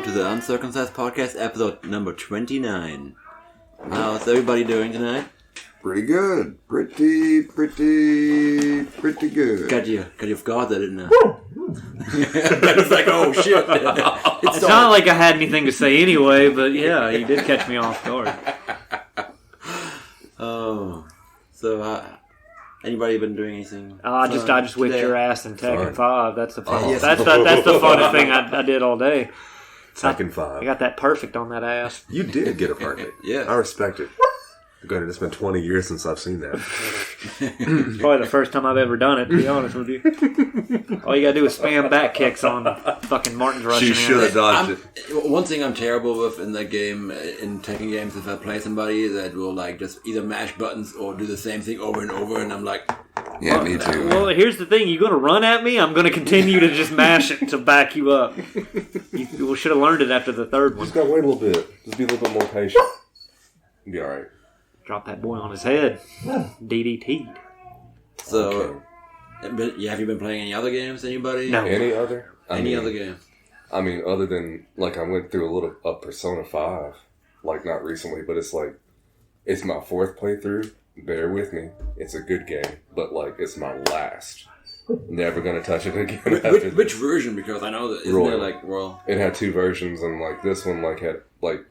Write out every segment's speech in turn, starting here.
to the Uncircumcised Podcast, episode number 29. How's everybody doing tonight? Pretty good. Pretty good. Got you off guard, I didn't know. It's like, oh shit. It's not like I had anything to say anyway, but yeah, you did catch me off guard. Oh. So, anybody been doing anything? I just whipped your ass in Tekken 5. That's the fun. yes. That's the funnest thing I did all day. Tekken 5. I got that perfect on that ass. You did get it perfect. Yeah. I respect it. Good, it's been 20 years since I've seen that. It's probably the first time I've ever done it, to be honest with you. All you gotta do is spam back kicks on fucking Martin's rushing. She should have dodged it. One thing I'm terrible with in that game, in Tekken games, if I play somebody that will like just either mash buttons or do the same thing over and over, and I'm like, yeah, me too. Well, here's the thing: you're gonna run at me. I'm gonna continue to just mash it to back you up. You should have learned it after the third one. Just gotta wait a little bit. Just be a little bit more patient. You'll be alright. Drop that boy on his head. DDT'd. So, have you been playing any other games? Anybody? No. Any other? Any other game? I mean, other than, like, I went through a little of Persona 5. Like, not recently, but it's like, it's my fourth playthrough. Bear with me. It's a good game, but, like, it's my last. Never gonna touch it again. Which version? Because I know that, isn't there, like, well... It had two versions, and, like, this one, like, had, like,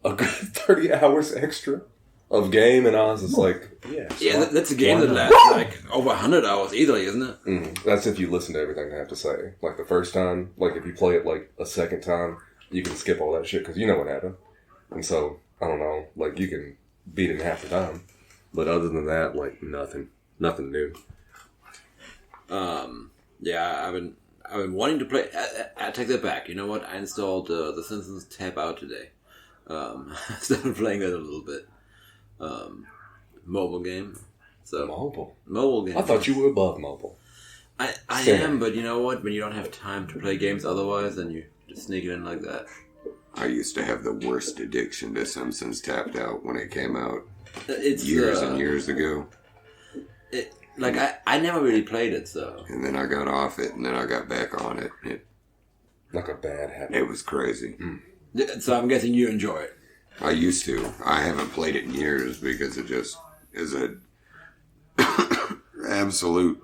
a good 30 hours extra of game, and I was just like, yeah, that's a game that lasts like over 100 hours easily, isn't it? That's if you listen to everything I have to say. Like the first time, like if you play it like a second time, you can skip all that shit because you know what happened. And so, I don't know, like you can beat it in half the time. But other than that, like nothing new. Yeah, I've been wanting to play. I take that back. You know what? I installed the Simpsons Tap Out today. I started playing that a little bit. Mobile game. So mobile game. I thought you were above mobile. I am, but you know what? When you don't have time to play games otherwise, then you just sneak it in like that. I used to have the worst addiction to Simpsons Tapped Out when it came out. It's years and years ago. I never really played it, so. And then I got off it, and then I got back on it. Like a bad habit. It was crazy. So I'm guessing you enjoy it. I used to. I haven't played it in years because it just is a absolute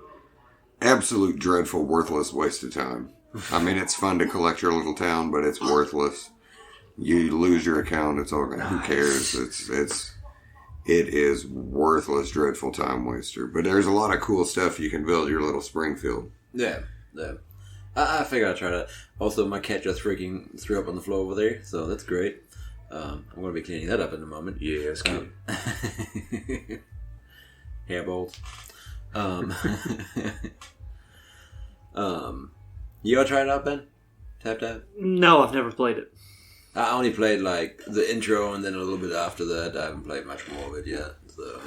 dreadful, worthless waste of time. I mean, it's fun to collect your little town, but it's worthless. You lose your account, it's all gonna. Who cares? It is worthless, dreadful time waster. But there's a lot of cool stuff you can build your little Springfield. Yeah. I figured I'd try that. Also, my cat just freaking threw up on the floor over there, so that's great. I'm going to be cleaning that up in a moment. Yeah, it's good. Hairballs. You ever tried it out, Ben? Tapped Out? No, I've never played it. I only played like the intro and then a little bit after that. I haven't played much more of it yet. So,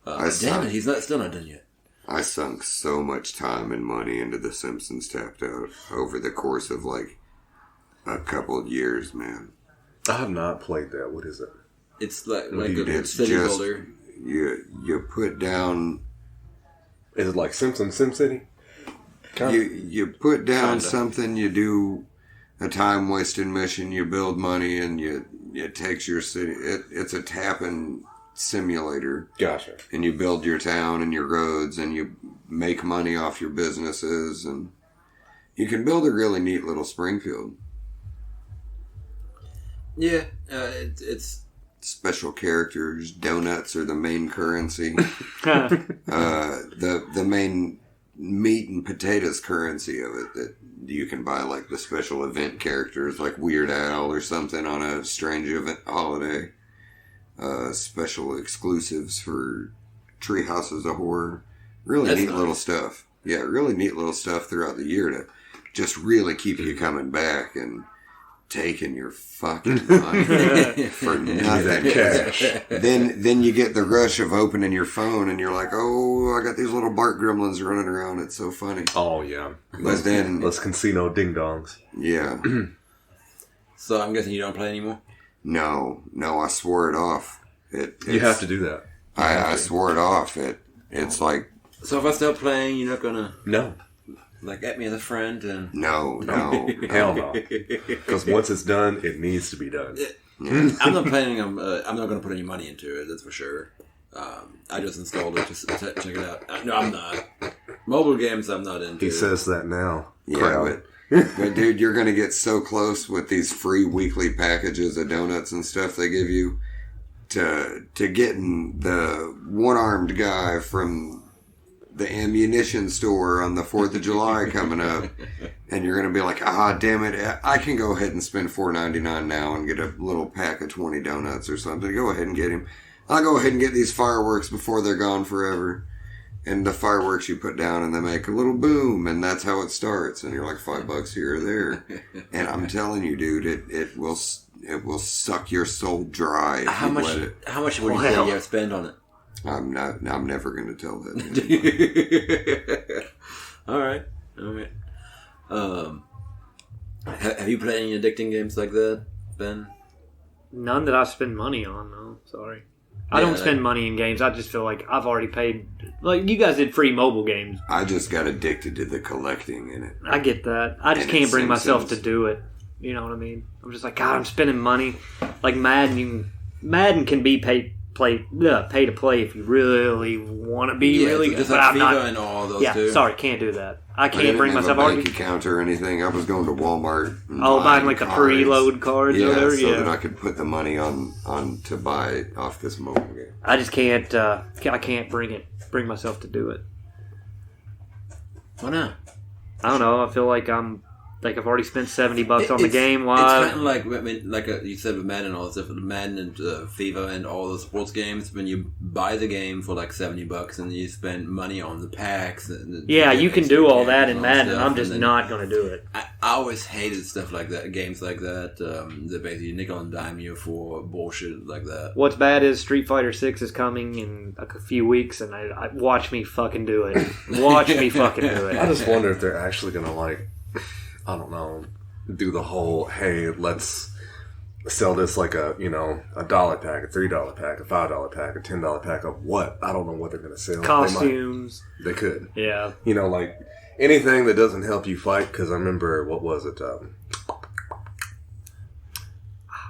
damn it, he's still not done yet. I sunk so much time and money into The Simpsons Tapped Out over the course of like a couple of years, man. I have not played that. What is it? It's like a city builder. You put down. Is it like SimCity? You put down something. You do a time wasting mission. You build money, and it takes your city. It's a tapping simulator. Gotcha. And you build your town and your roads, and you make money off your businesses, and you can build a really neat little Springfield. Yeah, it's special characters. Donuts are the main currency. The main meat and potatoes currency of it that you can buy, like the special event characters, like Weird Al or something on a strange event holiday. Special exclusives for Treehouses of Horror. Really neat little stuff. Yeah, really neat little stuff throughout the year to just really keep you coming back and taking your fucking money for nothing. Cash. Then you get the rush of opening your phone and you're like, oh, I got these little Bart gremlins running around. It's so funny. Oh, yeah. But then... Those casino ding-dongs. Yeah. So I'm guessing you don't play anymore? No, I swore it off. You have to do that. I swore it off. It's like... So if I stop playing, you're not gonna... No. Like, add me as a friend and... No. Hell no. Because once it's done, it needs to be done. I'm not planning on... I'm not going to put any money into it, that's for sure. I just installed it just to check it out. No, I'm not. Mobile games, I'm not into. He says that now. Yeah, but dude, you're going to get so close with these free weekly packages of donuts and stuff they give you to getting the one-armed guy from the ammunition store on the 4th of July coming up. And you're going to be like, damn it, I can go ahead and spend $4.99 now and get a little pack of 20 donuts or something. Go ahead and get him. I'll go ahead and get these fireworks before they're gone forever. And the fireworks you put down and they make a little boom, and that's how it starts. And you're like $5 here or there. And I'm telling you, dude, it will suck your soul dry if how you much, let it. How much would you say you have spent on it? I'm never going to tell that. All right. Have you played any addicting games like that, Ben? None that I spend money on, no. Sorry. I don't spend money in games. I just feel like I've already paid. Like, you guys did free mobile games. I just got addicted to the collecting in it. I get that. I just can't bring myself to do it. You know what I mean? I'm just like, God, I'm spending money. Like Madden can be pay to play if you really want to be really good. Just but like I'm FIFA not. and all those too. Sorry, can't do that. I can't didn't bring have myself a already. bank account or anything. I was going to Walmart. And buying like the preload cards or whatever. So that I could put the money on to buy off this mobile game. I just can't. I can't bring myself to do it. Why not? I don't know. I feel like I've already spent $70 on the game. Why? It's kind of like, I mean, like you said with Madden and all this stuff, Madden and FIFA and all the sports games. When you buy the game for like $70 and you spend money on the packs. You can do all that in Madden. I'm just not going to do it. I always hated stuff like that, games like that. That basically nickel and dime you for bullshit like that. What's bad is Street Fighter 6 is coming in a few weeks, and I watch me fucking do it. Watch me fucking do it. I just wonder if they're actually going to I don't know, do the whole, hey, let's sell this like a $1 pack, a $3 pack, a $5 pack, a $10 pack of what? I don't know what they're going to sell. Costumes. They could. Yeah. Like anything that doesn't help you fight, because I remember, what was it?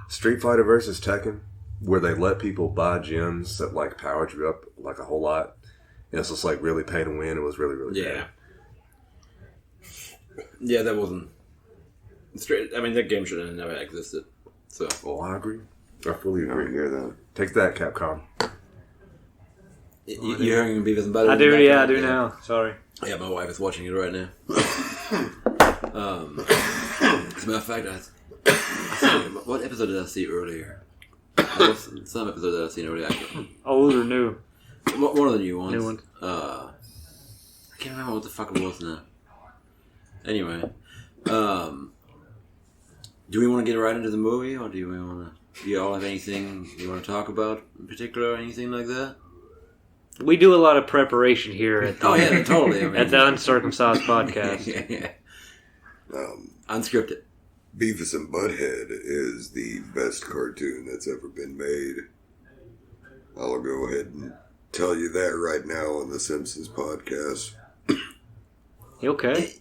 Street Fighter versus Tekken, where they let people buy gyms that like powered you up like a whole lot. And it's just like really pay to win. It was really, really bad. Yeah, that wasn't straight. I mean, that game should have never existed. So, I agree. I fully agree. I hear that. Take that, Capcom. You hearing Beavis and Butthead? I do. Yeah, I do now. Sorry. Yeah, my wife is watching it right now. As a matter of fact, what episode did I see earlier? Some episode that I've seen earlier. Old or new? One of the new ones. New ones. I can't remember what the fuck it was now. Anyway, do we want to get right into the movie, or do you all have anything you want to talk about in particular, or anything like that? We do a lot of preparation here at the, totally. I mean, at the Uncircumcised Podcast. Yeah. Unscripted. Beavis and Butthead is the best cartoon that's ever been made. I'll go ahead and tell you that right now on the Simpsons podcast. You okay?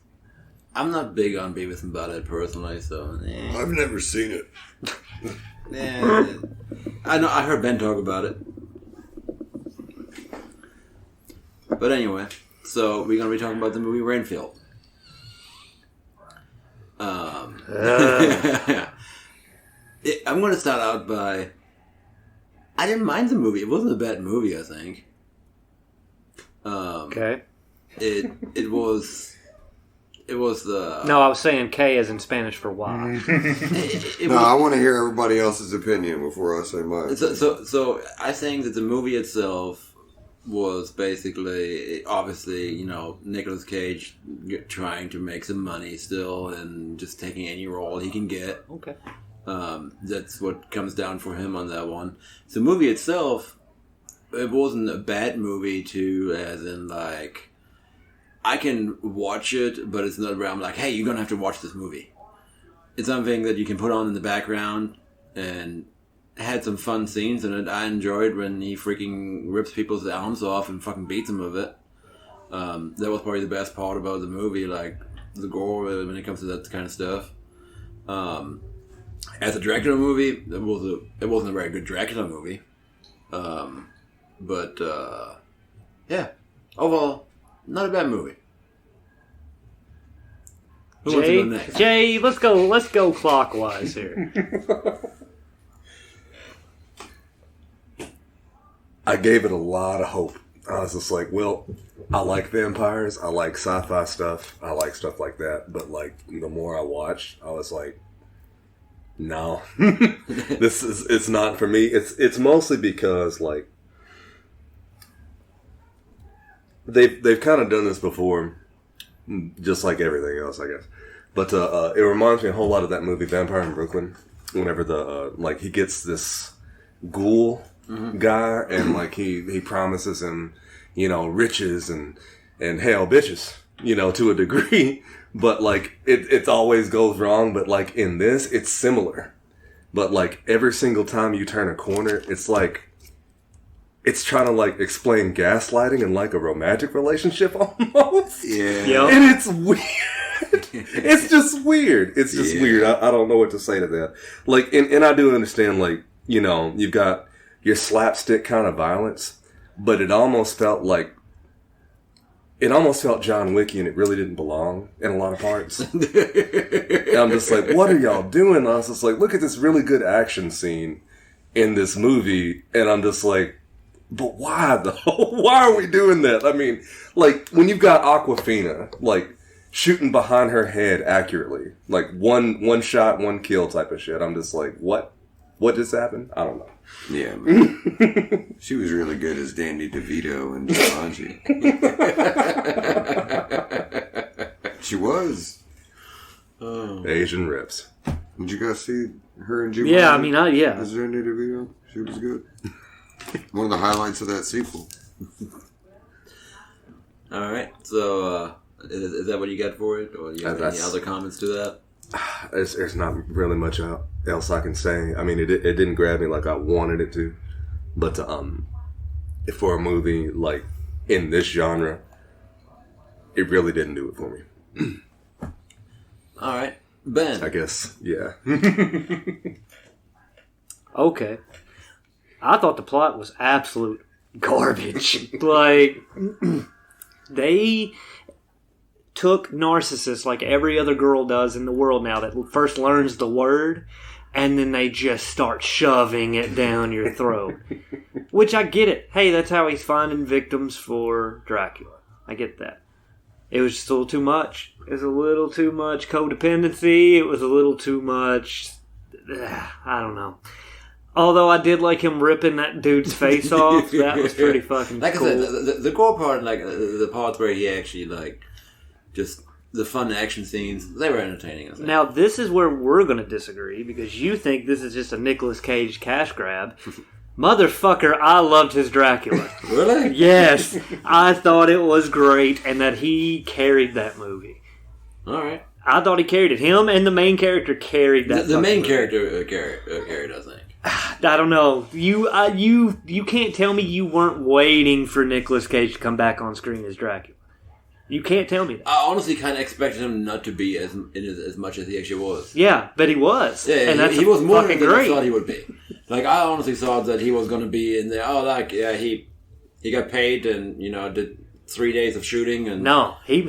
I'm not big on Beavis and Butthead personally, so... I've never seen it. I heard Ben talk about it. But anyway, so we're going to be talking about the movie Renfield. I'm going to start out by... I didn't mind the movie. It wasn't a bad movie, I think. Okay. It was the... No, I was saying K as in Spanish for Y. I want to hear everybody else's opinion before I say mine. So I think that the movie itself was basically, obviously, Nicolas Cage trying to make some money still and just taking any role he can get. Okay. That's what comes down for him on that one. So the movie itself, it wasn't a bad movie as in like, I can watch it, but it's not where I'm like, hey, you're going to have to watch this movie. It's something that you can put on in the background and had some fun scenes in it. I enjoyed when he freaking rips people's arms off and fucking beats them with it. That was probably the best part about the movie, like the gore when it comes to that kind of stuff. As a Dracula movie, it wasn't a very good Dracula movie. But yeah, overall, not a bad movie. Who wants to go next? Jay, let's go clockwise here. I gave it a lot of hope. I was just like, well, I like vampires, I like sci-fi stuff, I like stuff like that. But like, the more I watched, I was like, no, it's not for me. It's mostly because like they've kind of done this before, just like everything else, I guess. But it reminds me a whole lot of that movie Vampire in Brooklyn. Whenever the like he gets this ghoul guy, and like he promises him, riches and hell bitches, to a degree. But like it always goes wrong. But like in this, it's similar. But like every single time you turn a corner, it's like it's trying to like explain gaslighting and like a romantic relationship almost. Yeah, Yep. And it's weird. It's just weird. It's just weird. I don't know what to say to that. Like, and I do understand, like, you've got your slapstick kind of violence, but it almost felt John Wicky, and it really didn't belong in a lot of parts. And I'm just like, what are y'all doing? I was just like, look at this really good action scene in this movie, and I'm just like, but why though? Why are we doing that? I mean, like, when you've got Awkwafina, like, shooting behind her head accurately, like one shot, one kill type of shit. I'm just like, what just happened? I don't know. Yeah, man. She was really good as Danny DeVito and Jumanji. She was. Asian rips. Did you guys see her in Jumanji? Yeah, I mean, yeah. As Danny DeVito, she was good. One of the highlights of that sequel. All right, so is that what you got for it, or do you have any other comments to that? There's not really much else I can say. I mean, it didn't grab me like I wanted it to, but for a movie like in this genre, it really didn't do it for me. All right, Ben. I guess, yeah. Okay. I thought the plot was absolute garbage. Like, they took narcissists like every other girl does in the world now that first learns the word, and then they just start shoving it down your throat. Which I get it. Hey, that's how he's finding victims for Dracula. I get that. It was just a little too much. It was a little too much codependency. It was a little too much... I don't know. Although I did like him ripping that dude's face off. That was pretty fucking like cool. I said, the core part, like the parts where he actually, like, just the fun action scenes, they were entertaining. Now, this is where we're going to disagree, because you think this is just a Nicolas Cage cash grab. Motherfucker, I loved his Dracula. Really? Yes. I thought it was great, and that he carried that movie. All right. I thought he carried it. Him and the main character carried that. The main movie. character carried, I think. I don't know. You can't tell me you weren't waiting for Nicolas Cage to come back on screen as Dracula. You can't tell me that. I honestly kind of expected him not to be as much as he actually was. Yeah, but he was. Yeah, and that's he was more than great. I thought he would be. Like, I honestly thought that he was going to be in there. Oh, like, yeah, he got paid and, did 3 days of shooting. And No, he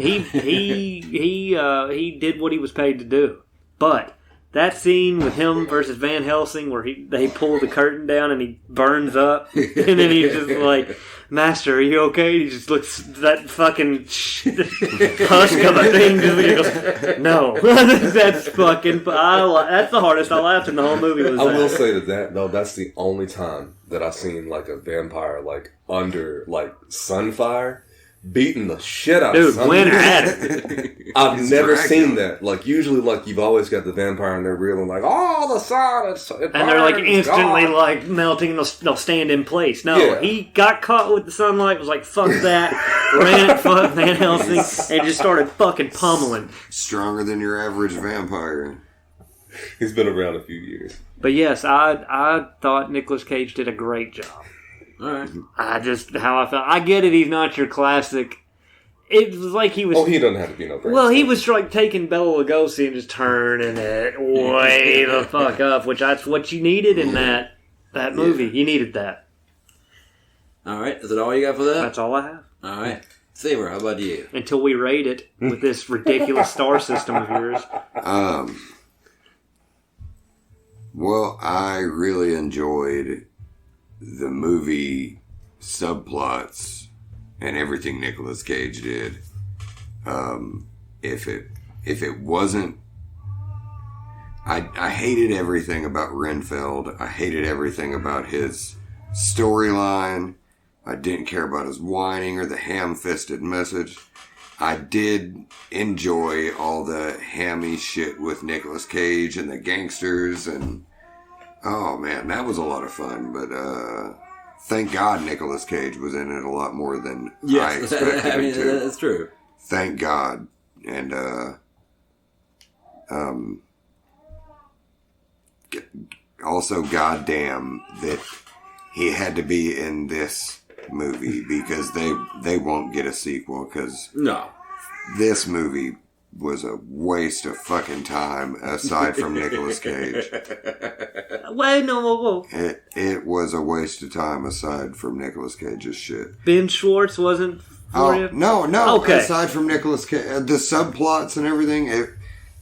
did what he was paid to do. But that scene with him versus Van Helsing, where they pull the curtain down and he burns up, and then he's just like, "Master, are you okay?" He just looks that fucking husk of a thing. Just goes, no, that's fucking. That's the hardest I laughed in the whole movie. I will say that though, that's the only time that I've seen like a vampire like under like sunfire beating the shit out of something. Dude, went at it. I've never seen that. Like, usually, like, you've always got the vampire and they're reeling like, oh, the sun, and they're like instantly like melting, they'll stand in place. No, he got caught with the sunlight, was like, fuck that, ran at fuck Van Helsing, and just started fucking pummeling. Stronger than your average vampire. He's been around a few years. But yes, I thought Nicolas Cage did a great job. all right. How I felt. I get it, he's not your classic It was like he was... Oh, he doesn't have to be no brain. Well, he was like taking Bela Lugosi and just turning it way the fuck up, which that's what you needed in that movie. You needed that. All right. Is that all you got for that? That's all I have. All right. Saber, how about you? Until we rate it with this ridiculous star system of yours. Well, I really enjoyed the movie subplots and everything Nicolas Cage did. If it wasn't, I hated everything about Renfield. I hated everything about his storyline. I didn't care about his whining or the ham-fisted message. I did enjoy all the hammy shit with Nicolas Cage and the gangsters, and oh man, that was a lot of fun. But thank God Nicolas Cage was in it a lot more than I expected him to. That's true. Thank God. And also goddamn that he had to be in this movie, because they won't get a sequel, because No. this movie was a waste of fucking time aside from Nicolas Cage. Wait, no, whoa. It was a waste of time aside from Nicolas Cage's shit. Ben Schwartz wasn't for you? No. Okay. Aside from Nicolas Cage, the subplots and everything,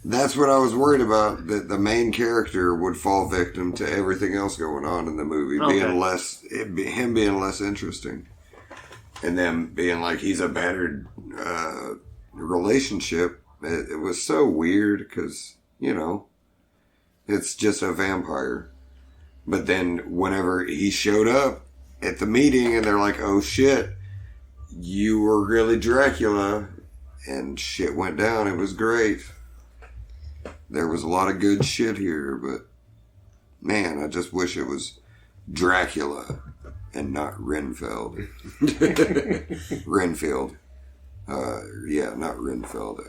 that's what I was worried about. That the main character would fall victim to everything else going on in the movie, him being less interesting, and them being like he's a battered relationship. It was so weird because it's just a vampire. But then whenever he showed up at the meeting, and they're like, "Oh shit, you were really Dracula," and shit went down. It was great. There was a lot of good shit here, but man, I just wish it was Dracula and not Renfield. Renfield. Not Renfield.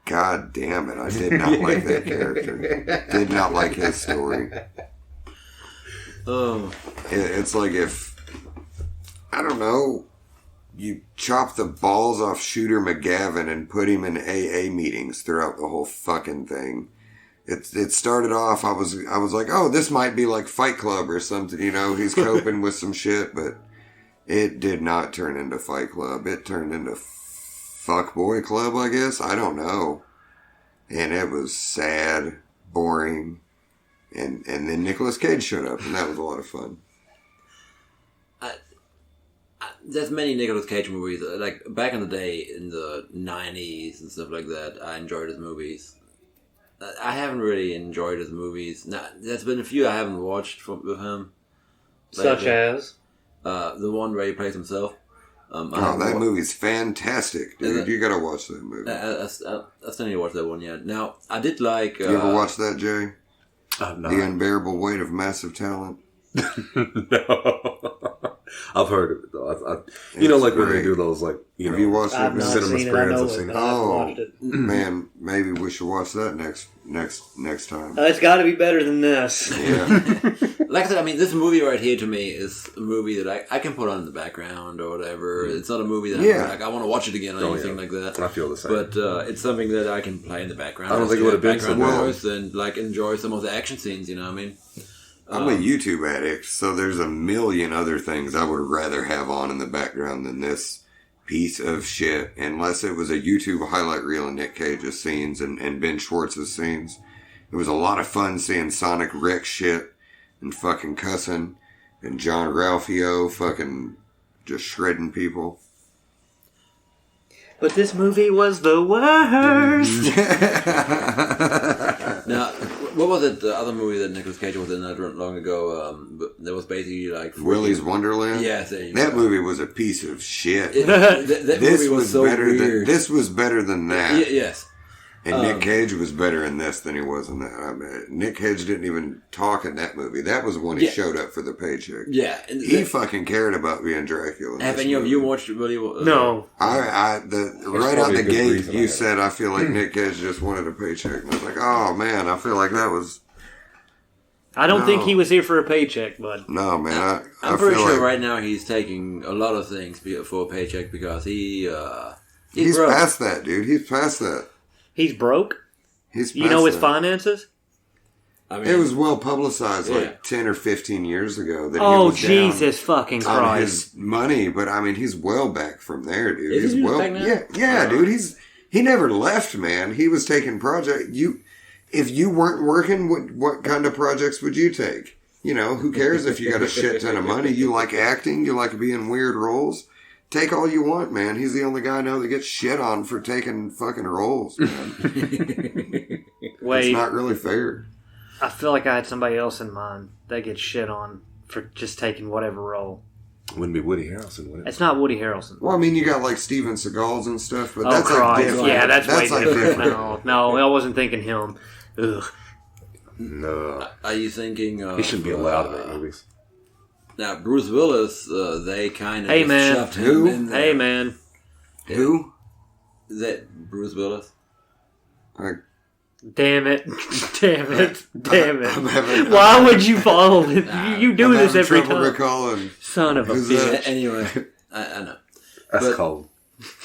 God damn it, I did not like that character. Did not like his story. Oh. It's like if, I don't know, you chop the balls off Shooter McGavin and put him in AA meetings throughout the whole fucking thing. It started off, I was like, oh, this might be like Fight Club or something, he's coping with some shit, but it did not turn into Fight Club. It turned into Fuckboy Club, I guess. I don't know. And it was sad, boring, and then Nicolas Cage showed up, and that was a lot of fun. There's many Nicolas Cage movies. Like, back in the day, in the 90s and stuff like that, I enjoyed his movies. I haven't really enjoyed his movies. Now, there's been a few I haven't watched with him. Such as? The one where he plays himself. That movie's fantastic, dude. You gotta watch that movie. I still need to watch that one yet. Now, I did like... you ever watch that, Jay? No. The Unbearable Weight of Massive Talent? No. I've heard of it, though. Like when they do those, have you watched I've it? not cinema seen it. I screens, know I've it, seen but it. I haven't Oh, watched it. man, maybe we should watch that next time. It's got to be better than this. Yeah. Like I said, this movie right here to me is a movie that I can put on in the background or whatever. It's not a movie that I want to watch it again or anything like that. I feel the same. But it's something that I can play in the background. I don't think it would have been so noise and enjoy some of the action scenes. You know what I mean? I'm a YouTube addict, so there's a million other things I would rather have on in the background than this piece of shit, unless it was a YouTube highlight reel of Nick Cage's scenes and Ben Schwartz's scenes. It was a lot of fun seeing Sonic wreck shit and fucking cussing, and John Ralphio fucking just shredding people. But this movie was the worst. Now, what was it? The other movie that Nicolas Cage was in not long ago. That was basically like Willy's Wonderland. Yes, there you that go. movie was a piece of shit. That This movie was so better weird. this was better than that. Yes. And Nick Cage was better in this than he was in that. Nick Cage didn't even talk in that movie. That was when he showed up for the paycheck. Yeah. And He fucking cared about being Dracula. have any of you watched Willy? No. Right out probably the a good gate, reason you I said, I feel like Nick Cage just wanted a paycheck. And I was like, oh man, I feel like that was... I don't think he was here for a paycheck, bud. No, man. I'm pretty sure right now he's taking a lot of things for a paycheck because he's past that, dude. He's past that. He's broke? He's past you know his that. finances? I mean, it was well publicized like 10 or 15 years ago. That oh, he was Jesus fucking Christ. On his money, but I mean, he's well back from there, dude. Is he well back now? Yeah, dude. He never left, man. He was taking projects. If you weren't working, what kind of projects would you take? You know, who cares if you got a shit ton of money? You like acting, you like being weird roles. Take all you want, man. He's the only guy I know that gets shit on for taking fucking roles, man. Wait. It's not really fair. I feel like I had somebody else in mind that gets shit on for just taking whatever role. Wouldn't be Woody Harrelson, would it? It's not Woody Harrelson. Well, I mean, you got like Steven Seagal's and stuff, but Oh, that's Christ. like different. Yeah, that's way like different. No, I wasn't thinking him. Ugh. No. Are you thinking He shouldn't be allowed to make movies. Now, Bruce Willis, they kind of shoved him Who? in there. Hey, man. Who? That Bruce Willis? Damn it. Damn it. Damn it. I'm having- Why would you follow it? You do I'm this having every trouble time. recalling. Son of a Who's bitch. that? Anyway, I know. That's But- cold.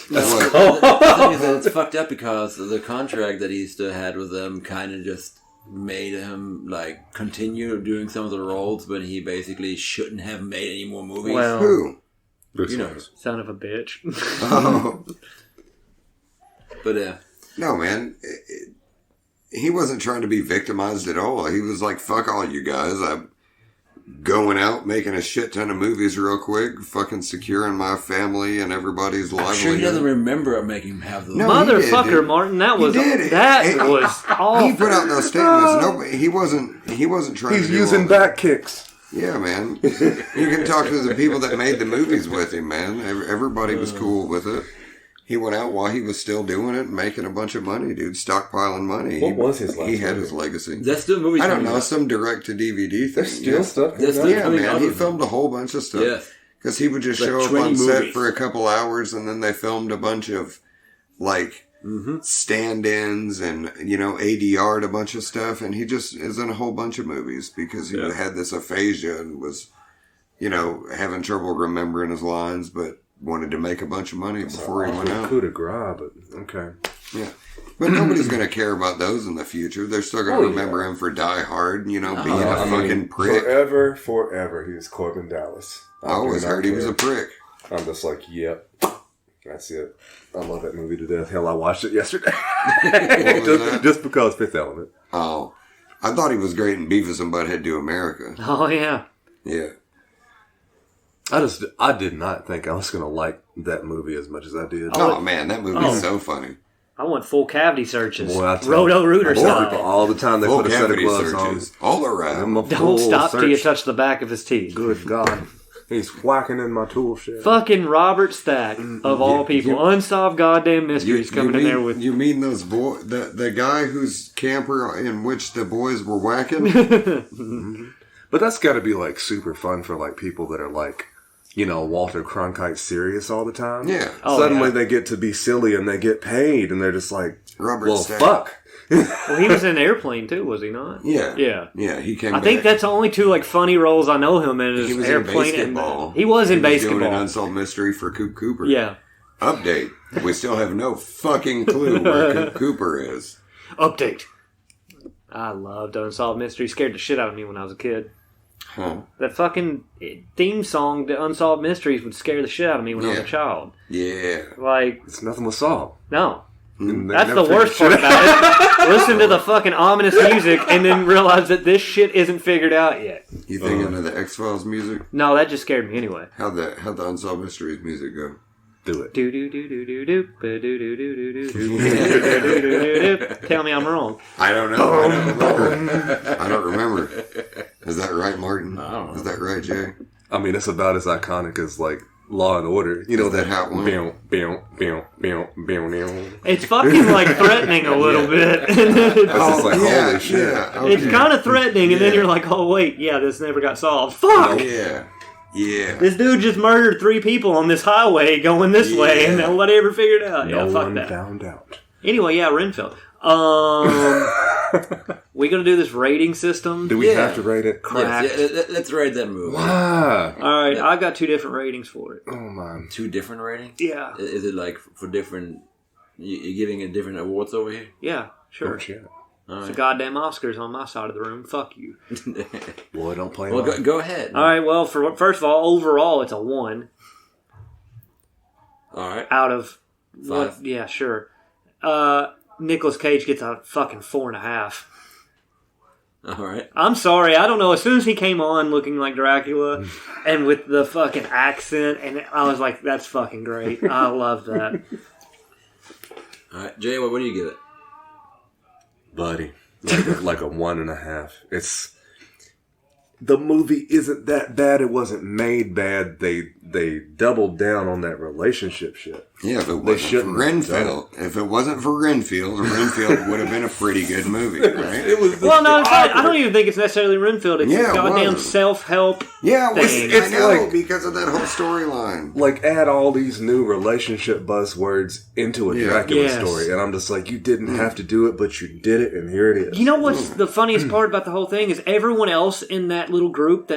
What? The thing is that it's fucked up because the contract that he still had with them kind of just made him like continue doing some of the roles, but he basically shouldn't have made any more movies. Well, Who? Bruce you know. Willis. son of a bitch. Oh. But No, man. He wasn't trying to be victimized at all. He was like, fuck all you guys. I'm going out, making a shit ton of movies real quick, fucking securing my family and everybody's I'm livelihood. sure he doesn't remember making him have those. No, Motherfucker, he did, dude. Martin, that He was did. that was awful. He put out those statements. Nobody, he wasn't trying He's to do using all that. back kicks. Yeah, man. You can talk to the people that made the movies with him, man. Everybody was cool with it. He went out while he was still doing it and making a bunch of money, dude. Stockpiling money. What was his last He had movie? his legacy. That's still movies. I don't coming know, out. some direct-to-DVD thing. There's still stuff. There's coming still out. Yeah, coming man. out He of filmed a whole bunch of stuff. Yeah. Because he would just Like show up 20 on set movies. for a couple hours and then they filmed a bunch of, like, stand-ins and, ADR'd a bunch of stuff. And he just is in a whole bunch of movies because he had this aphasia and was, having trouble remembering his lines, but wanted to make a bunch of money before he went out. Coup de grace, but okay. Yeah. But nobody's going to care about those in the future. They're still going to remember him for Die Hard, being a fucking prick. Forever, he was Corbin Dallas. I always heard he was a prick. I'm just like, yep. That's it. I love that movie to death. Hell, I watched it yesterday. What was that? Just because Fifth Element. Oh. I thought he was great in Beavis and Butthead Do America. Oh, yeah. Yeah. I did not think I was going to like that movie as much as I did. Oh, man, that movie's so funny. I want full cavity searches. Boy, I tell Roto Rooter I tell people style. all the time they Full put a set of cavity gloves searches. on. All around. I'm a Don't full stop till you search. touch the back of his teeth. Good God. He's whacking in my tool shed. Fucking Robert Stack, of all people. Unsolved goddamn mysteries coming in there with... You mean those boys? The guy whose camper in which the boys were whacking? But that's got to be like super fun for like people that are like, Walter Cronkite serious all the time. Yeah. Oh, Suddenly yeah. they get to be silly and they get paid and they're just like, Robert well, Stack. fuck. Well, he was in Airplane, too, was he not? Yeah. Yeah. Yeah, he came I back. think that's the only two funny roles I know him in is He was in Airplane Basketball. and... He was in doing Basketball. an unsolved mystery for Coop Cooper. Yeah. Update. We still have no fucking clue where Coop Cooper is. Update. I loved Unsolved Mysteries. Scared the shit out of me when I was a kid. Huh. That fucking theme song, the Unsolved Mysteries, would scare the shit out of me when I was a child. Yeah. Like, It's nothing was solved. no. And they That's never the worst part figured about it. Listen to the fucking ominous music and then realize that this shit isn't figured out yet. You thinking of the X-Files music? No, that just scared me anyway. How'd the Unsolved Mysteries music go? Do it. Do do do do do do do do do do do do. Tell me I'm wrong. I don't know. I don't remember. Is that right, Martin? I don't know. Is that right, Jay? I mean, it's about as iconic as like Law and Order. You know Is that how it went? It's fucking like threatening a little bit. That's just like, holy shit. Yeah, okay. It's kind of threatening, and then Yeah. you're like, oh wait, yeah, this never got solved. Fuck! Yeah. Yeah. This dude just murdered 3 people on this highway going this way, and nobody ever figured it out. No Yeah, fuck one that. found out. Anyway, yeah, Renfield. We gonna do this rating system? Do we have to rate it? Correct. Yes, yeah, let's rate that movie. Why? All right, I got 2 different ratings for it. Oh man, 2 different ratings? Yeah. Is it like for different? You're giving it different awards over here? Yeah, sure. oh shit. All It's right. a goddamn Oscars on my side of the room. Fuck you. Boy, don't play. Well, go ahead. All right. Well, first of all, overall, it's a 1 All right. out of 5. Yeah, sure. Nicolas Cage gets a fucking 4.5. All right. I'm sorry, I don't know. As soon as he came on looking like Dracula and with the fucking accent, and I was like, that's fucking great. I love that. All right, Jay, what do you give it? buddy. Like a 1.5. It's the movie isn't that bad. It wasn't made bad. They doubled down on that relationship shit. Yeah, if it wasn't for Renfield, Renfield would have been a pretty good movie, right? It was well, no, I don't even think it's necessarily Renfield. It's Yeah, a goddamn self-help. Yeah, thing. I know, like- because of that whole storyline. like add all these new relationship buzzwords into a Dracula Yes. story, and I'm just like, you didn't have to do it, but you did it, and here it is. You know what's the funniest part about the whole thing is everyone else in that little group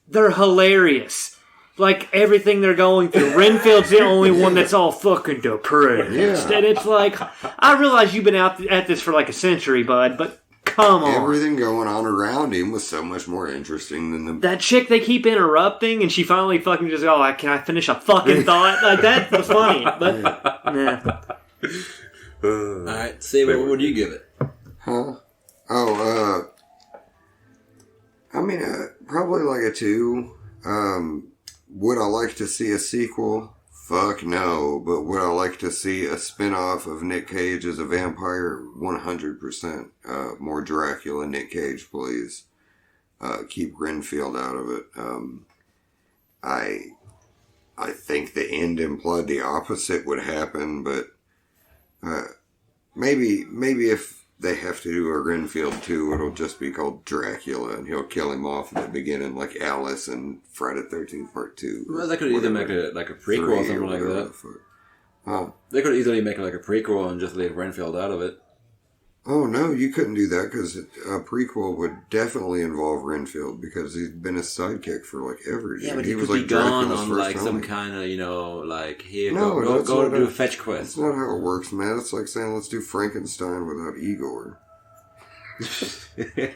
they're hilarious. Like everything they're going through. Renfield's the only one that's all fucking depressed. Yeah. And it's like, I realize you've been out at this for like a century, bud, but come on. Everything going on around him was so much more interesting than the... That chick they keep interrupting, and she finally fucking just can I finish a fucking thought? Like, that's funny. But, nah. All right, see, what do you give it? Huh? Oh, I mean, probably like a 2. Would I like to see a sequel? Fuck no. But would I like to see a spin-off of Nick Cage as a vampire? 100%. More Dracula, Nick Cage, please. Keep Renfield out of it. I think the end implied the opposite would happen, but maybe if they have to do a Renfield 2, it'll just be called Dracula, and he'll kill him off at the beginning, like Alice and Friday the 13th Part 2. Well, they could either make a prequel or something like that. They could easily make like a prequel and just leave Renfield out of it. Oh, no, you couldn't do that, because a prequel would definitely involve Renfield, because he's been a sidekick for, like, every day. Yeah, but he he was could like be gone Dracula's on first like some homie. kind of, like, here, No, go that's do not a fetch quest. That's not how it works, man. It's like saying, let's do Frankenstein without Igor.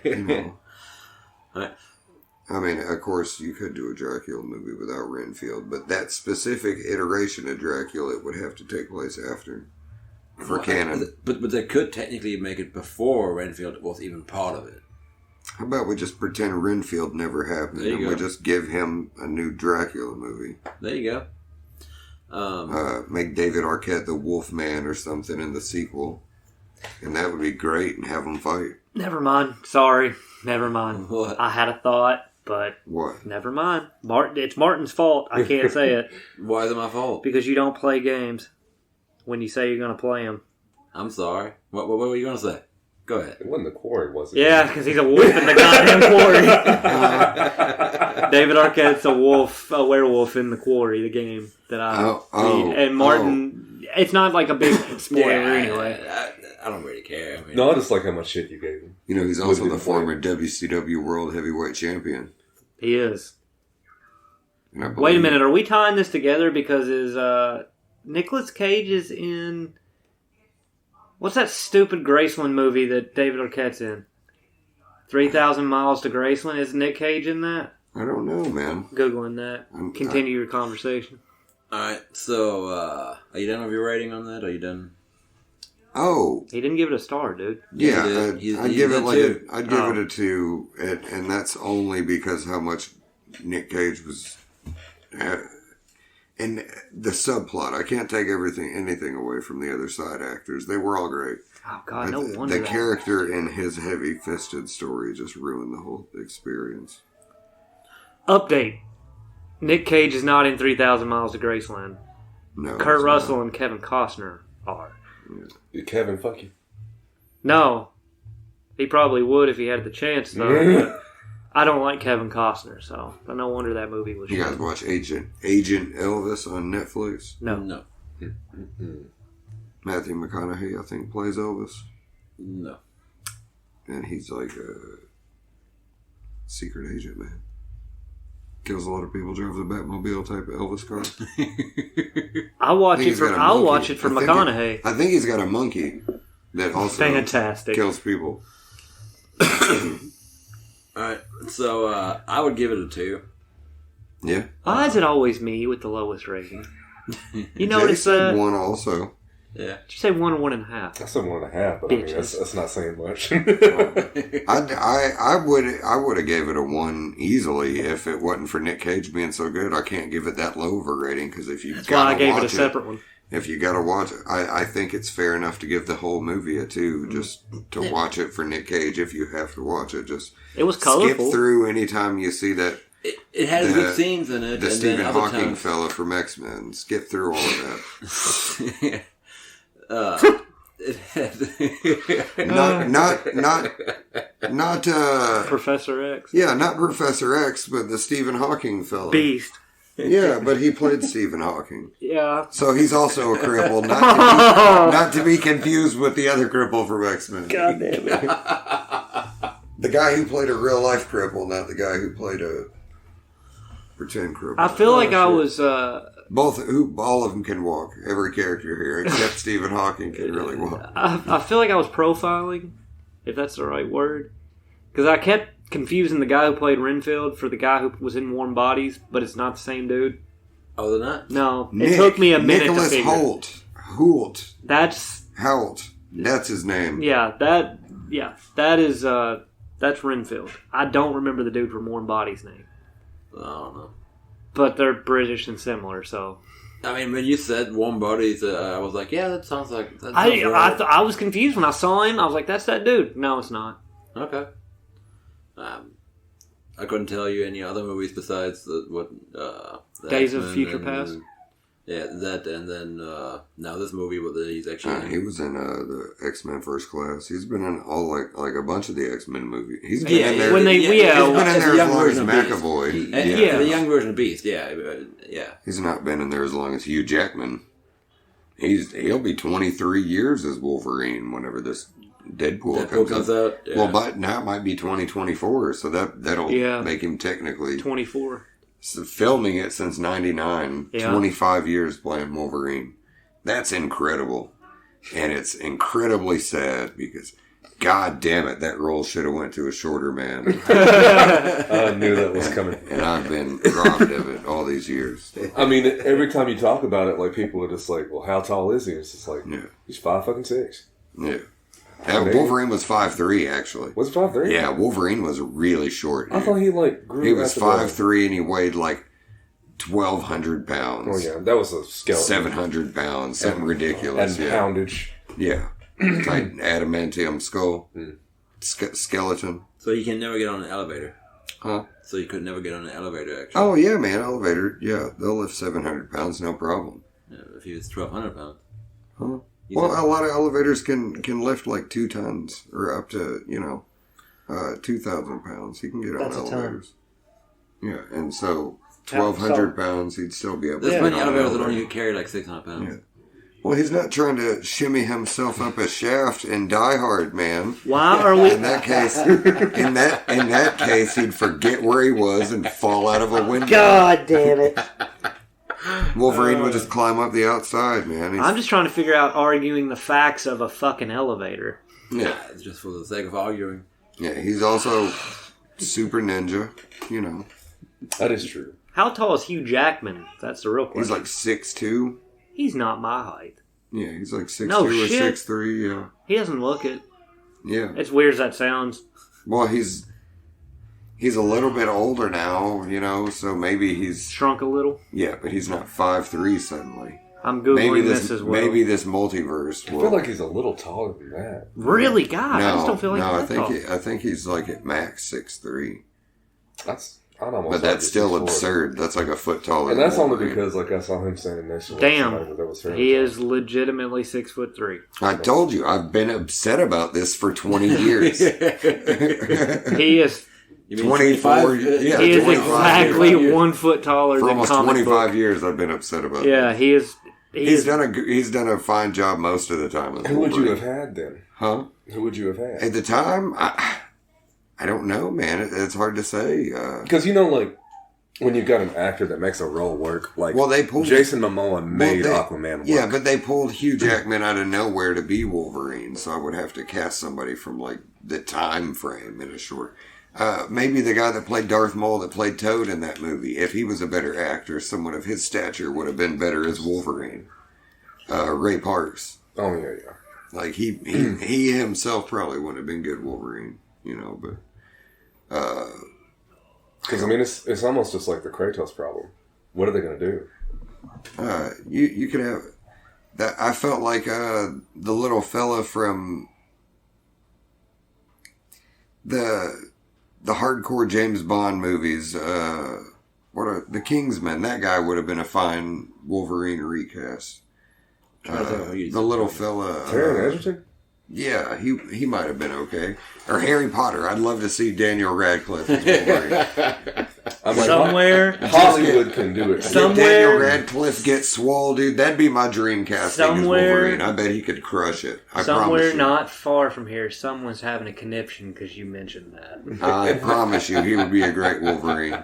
You know. Right. I mean, of course, you could do a Dracula movie without Renfield, but that specific iteration of Dracula would have to take place after. For canon. But they could technically make it before Renfield was even part of it. How about we just pretend Renfield never happened There you and go. we just give him a new Dracula movie? There you go. Make David Arquette the Wolfman or something in the sequel. And that would be great, and have them fight. Never mind. Sorry. Never mind. What? I had a thought, but What? never mind. It's Martin's fault. I can't say it. Why is it my fault? Because you don't play games when you say you're going to play them. I'm sorry. What were you going to say? Go ahead. It wasn't the quarry, was it? Yeah, because he's a wolf in the goddamn quarry. David Arquette's a werewolf in the quarry, the game that I read. And Martin, it's not like a big spoiler anyway. I don't really care. I mean, No, I just like how much shit you gave him. You know, he's also Wouldn't be the the former WCW World Heavyweight Champion. He is. And I Wait a believe- minute, are we tying this together because Nicolas Cage is in... What's that stupid Graceland movie that David Arquette's in? 3,000 Miles to Graceland? Is Nick Cage in that? I don't know, man. Googling that. Continue your conversation. Alright, so, are you done with your rating on that? Are you done? Oh, He didn't give it a star, dude. yeah. I'd give it like two. I'd give it a 2, and that's only because how much Nick Cage was... And the subplot, I can't take anything away from the other side actors. They were all great. Oh, God, no wonder The that. character in his heavy-fisted story just ruined the whole experience. Update. Nick Cage is not in 3,000 Miles to Graceland. No, Kurt it's Russell and Kevin Costner are. Kevin, fuck you. No. He probably would if he had the chance, though. But I don't like Kevin Costner, so no wonder that movie was You shit. guys watch Agent Elvis on Netflix? No. Matthew McConaughey, I think, plays Elvis. No. And he's like a secret agent, man. Kills a lot of people, drives a Batmobile type of Elvis car. I'll watch it for McConaughey. I think he's got a monkey that also fantastic kills people. Alright, so I would give it a 2. Yeah. Why is it always me with the lowest rating? You notice said 1 also. Yeah. Did you say 1 or 1.5? I said 1.5, but I mean that's not saying much. I would have gave it a 1 easily if it wasn't for Nick Cage being so good. I can't give it that low of a rating because if you that's why I gave it a separate one. If you got to watch it, I think it's fair enough to give the whole movie a 2 just to watch it for Nick Cage. If you have to watch it, just it was colorful. Skip through anytime you see that. It has good scenes in it. The Stephen Hawking fella from X-Men. Skip through all of that. It had not Professor X. Yeah, not Professor X, but the Stephen Hawking fella. Beast. Yeah, but he played Stephen Hawking. Yeah. So he's also a cripple, not to be confused with the other cripple from X-Men. God damn it. The guy who played a real life cripple, not the guy who played a pretend cripple. I feel like I was all of them can walk. Every character here, except Stephen Hawking, can really walk. I feel like I was profiling, if that's the right word, because I kept confusing the guy who played Renfield for the guy who was in Warm Bodies, but it's not the same dude. Oh, they're not? No, it took me a minute Nicholas to figure. Hoult. That's Hoult. That's his name. Yeah, that's Renfield. I don't remember the dude from Warm Bodies' name. I don't know. But they're British and similar, so. I mean, when you said Warm Bodies, I was like, yeah, that sounds like... That I was confused when I saw him. I was like, that's that dude. No, it's not. Okay. I couldn't tell you any other movies besides the Days of Future Past. Yeah, that, and then now this movie where he's actually... he was in the X-Men First Class. He's been in all like a bunch of the X-Men movies. He's been in there. He's been in there as long as McAvoy. The young version of Beast. Yeah. He's not been in there as long as Hugh Jackman. He'll be 23 years as Wolverine whenever this Deadpool comes out. Yeah. Well, but now it might be 2024, so that'll make him technically 24. So filming it since 99, 25 years playing Wolverine. That's incredible. And it's incredibly sad because, god damn it, that role should have went to a shorter man. I knew that was coming. And I've been robbed of it all these years. I mean, every time you talk about it, like, people are just like, well, how tall is he? It's just like, he's 5'6". Yeah. Wolverine was 5'3", actually. Was it 5'3"? Yeah, Wolverine was really short. I thought he grew. He was 5'3", and he weighed 1,200 pounds. Oh yeah, that was a skeleton. 700 pounds, something ridiculous. And poundage. Yeah, like adamantium skull, skeleton. So you can never get on an elevator. Huh? So you could never get on an elevator. Actually. Oh yeah, man, elevator. Yeah, they'll lift 700 pounds, no problem. Yeah, if he was 1,200 pounds. Huh? Well, a lot of elevators can lift 2 tons or up to 2,000 pounds. He can get on elevators. Yeah, and so 1,200 pounds, he'd still be able. There's many elevators that only carry 600 pounds. Yeah. Well, he's not trying to shimmy himself up a shaft in Die Hard, man. Why are we? In that case, he'd forget where he was and fall out of a window. God damn it! Wolverine would just climb up the outside, man. I'm just trying to figure out arguing the facts of a fucking elevator. Yeah, it's just for the sake of arguing. Yeah, he's also super ninja, That is true. How tall is Hugh Jackman? That's the real question. He's 6'2". He's not my height. Yeah, he's 6'2" or 6'3", yeah. He doesn't look it. Yeah. As weird as that sounds. Well, he's a little bit older now, so maybe he's... Shrunk a little? Yeah, but he's not 5'3" suddenly. I'm Googling this as well. Maybe this multiverse will... I feel like he's a little taller than that. Really? God, no, I just don't feel like he's that tall. I think he's at max 6'3". But that's still absurd. That's a foot taller. And that's only because I saw him standing next to him. Damn, he is legitimately 6'3". I told you, I've been upset about this for 20 years. He is 24. Yeah, he is exactly 1 foot taller for than almost 25 years. I've been upset about. Yeah, this. he is. He's done a fine job most of the time. Who would you have had then? Huh? Who would you have had? At the time, I don't know, man. It's hard to say. Because, when you've got an actor that makes a role work, they pulled Jason Momoa made Aquaman work. Yeah, but they pulled Hugh Jackman out of nowhere to be Wolverine, so I would have to cast somebody from, the time frame in a short... maybe the guy that played Darth Maul that played Toad in that movie. If he was a better actor, someone of his stature would have been better as Wolverine. Ray Parks. Oh, yeah. He himself probably wouldn't have been good Wolverine, but... Because, it's almost just like the Kratos problem. What are they going to do? You could have... that. I felt like the little fella from the hardcore James Bond movies, the Kingsman, that guy would have been a fine Wolverine recast. The little fella... Taron Egerton? Yeah, he might have been okay. Or Harry Potter. I'd love to see Daniel Radcliffe as Wolverine. Somewhere... Hollywood can do it. Daniel Radcliffe get swole, dude. That'd be my dream casting as Wolverine. I bet he could crush it. I promise you. Not far from here, someone's having a conniption because you mentioned that. I promise you, he would be a great Wolverine.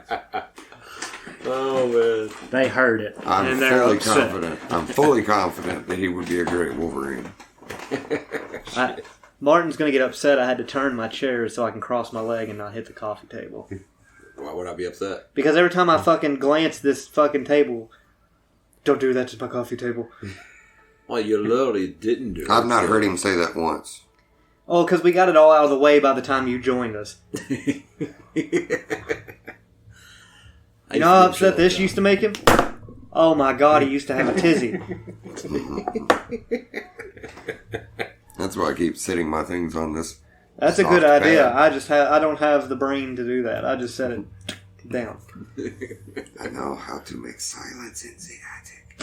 Oh, man. They heard it. I'm fully confident that he would be a great Wolverine. Martin's going to get upset I had to turn my chair so I can cross my leg and not hit the coffee table. Why would I be upset? Because every time I fucking glance this fucking table, don't do that to my coffee table. Well, you literally didn't do it. I've not heard him say that once. Oh, because we got it all out of the way by the time you joined us. You know how upset this used to make him? Oh my God, he used to have a tizzy. That's why I keep sitting my things on this. That's a good idea. I don't have the brain to do that. I just set it down. I know how to make silence in the attic.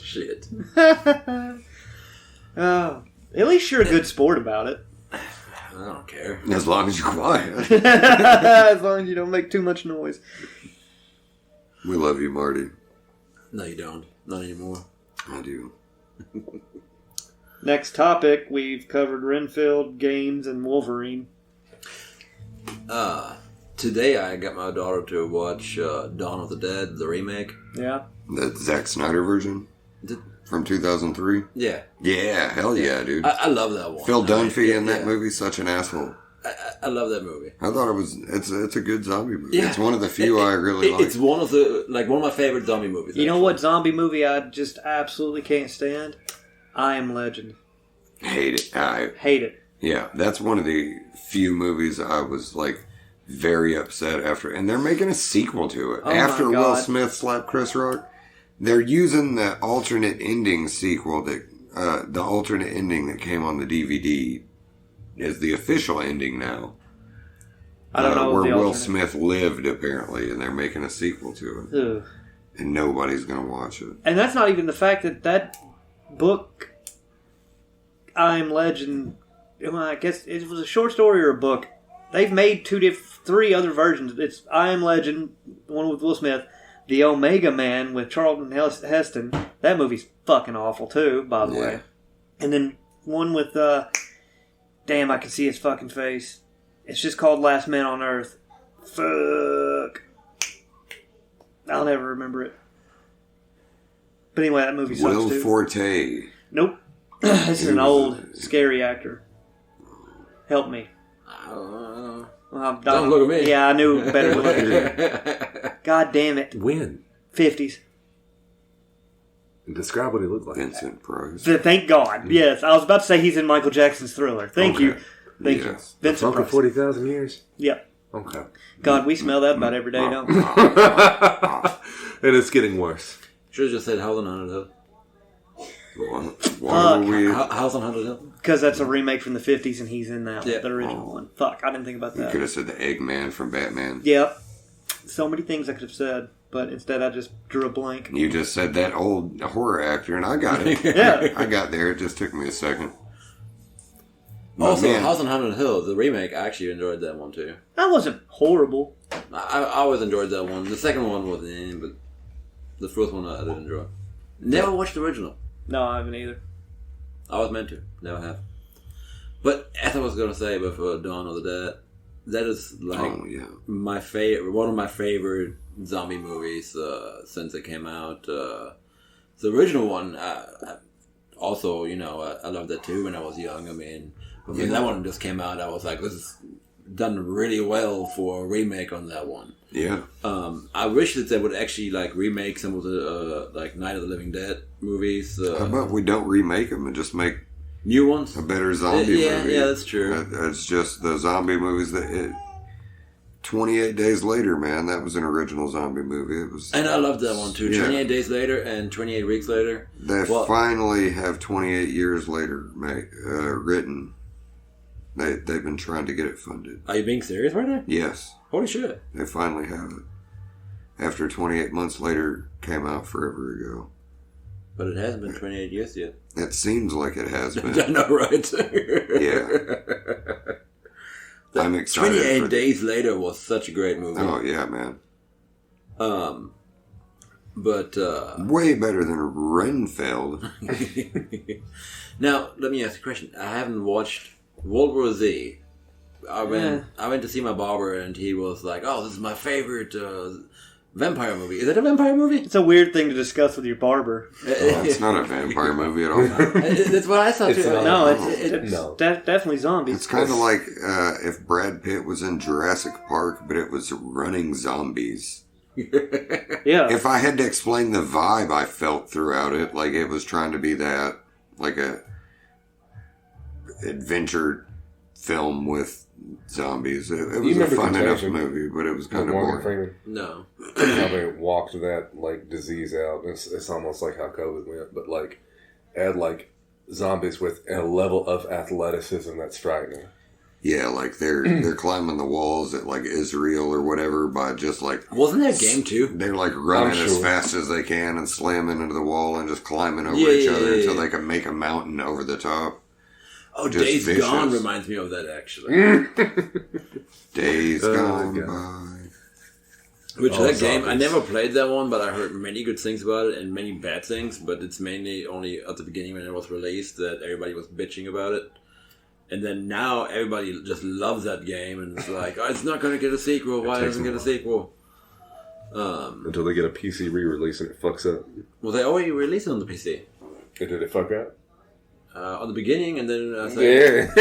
Shit. At least you're a good sport about it. I don't care. As long as you're quiet. As long as you don't make too much noise. We love you, Marty. No, you don't. Not anymore. I do. Next topic, we've covered Renfield, games, and Wolverine. Today I got my daughter to watch Dawn of the Dead, the remake. Yeah. The Zack Snyder version? From 2003? Yeah. Yeah, hell yeah, dude. I love that one. Phil Dunphy in that movie, such an asshole. I love that movie. I thought it's a good zombie movie. Yeah. It's one of the few I really like. It's one of my favorite zombie movies. You know what zombie movie I just absolutely can't stand? I Am Legend. Hate it. Hate it. Yeah, that's one of the few movies I was very upset after. And they're making a sequel to it. After Will Smith slapped Chris Rock, they're using the alternate ending sequel the alternate ending that came on the DVD is the official ending now. I don't know where Will Smith lived apparently, and they're making a sequel to it. Ugh. And nobody's gonna watch it. And that's not even the fact that book, I Am Legend. Well, I guess it was a short story or a book. They've made three other versions. It's I Am Legend, the one with Will Smith, The Omega Man with Charlton Heston. That movie's fucking awful too, by the way. And then one with damn, I can see his fucking face. It's just called Last Man on Earth. Fuck. I'll never remember it. But anyway, that movie sucks Will too. Forte. Nope. This is an old, scary actor. Help me. Don't look at me. Yeah, I knew better to look at you. God damn it. When? 50s. Describe what he looked like. Vincent Price. Thank God. Yes, I was about to say he's in Michael Jackson's Thriller. Thank you. Thank you. Vincent For Price. 40,000 years? Yep. Okay. God, we smell that about every day, don't we? And it's getting worse. Should have just said House on Haunted Hill. Why were we... House on Haunted Hill? Because that's a remake from the 50s and he's in that one, Yeah. the original one. Fuck, I didn't think about You that. could have said the Eggman from Batman. Yep. So many things I could have said, but instead I just drew a blank. You just said that old horror actor, and I got it. Yeah. I got there. It just took me a second. Also, House on Haunted Hill, the remake, I actually enjoyed that one too. That wasn't horrible. I always enjoyed that one. The second one wasn't, but The first one I did enjoy. Never watched the original. No, I haven't either. I was meant to. Never have. But as I was going to say before Dawn of the Dead, that is like my favorite, one of my favorite zombie movies since it came out. The original one, also, you know, I loved that too when I was young. I mean, when that one just came out, I was like, this is done really well for a remake on that one. Yeah. I wish that they would actually like remake some of the like Night of the Living Dead movies. How about we don't remake them and just make new ones? A better zombie movie. Yeah, that's true. It's just the zombie movies that... 28 Days Later, man, that was an original zombie movie. It was, and I love that one too. 28 Days Later and 28 Weeks Later. They finally have 28 Years Later written. They've been trying to get it funded. Are you being serious right now? Yes. Holy shit. They finally have it. After 28 Months Later came out forever ago. But it hasn't been 28 years yet. It seems like it has been. I know, right? Yeah. I'm excited. 28 Days Later was such a great movie. Oh, yeah, man. But way better than Renfield. Now, let me ask you a question. I haven't watched World War Z. I went to see my barber, and he was like, "Oh, this is my favorite vampire movie." Is it a vampire movie? It's a weird thing to discuss with your barber. It's not a vampire movie at all. That's what I thought too. It's definitely zombies. It's kind of like if Brad Pitt was in Jurassic Park, but it was running zombies. Yeah. If I had to explain the vibe I felt throughout it, like it was trying to be that, like a adventure film with zombies. It was a fun enough movie, but it was kind of boring. No. How they walked that like disease out. It's almost like how COVID went, but like add like zombies with a level of athleticism that's frightening. Yeah, like they're climbing the walls at like Israel or whatever by just like... Wasn't that a game too? They're like running as fast as they can and slamming into the wall and just climbing over each other until they can make a mountain over the top. Oh, just Days vicious. Gone reminds me of that actually. Days Gone by. Which that game, I never played that one, but I heard many good things about it and many bad things, but it's mainly only at the beginning when it was released that everybody was bitching about it. And then now everybody just loves that game and it's like, oh, it's not going to get a sequel. Why doesn't it get a sequel? Until they get a PC re-release and it fucks up. Well, they already released it on the PC. Did it fuck up? On the beginning, and then again,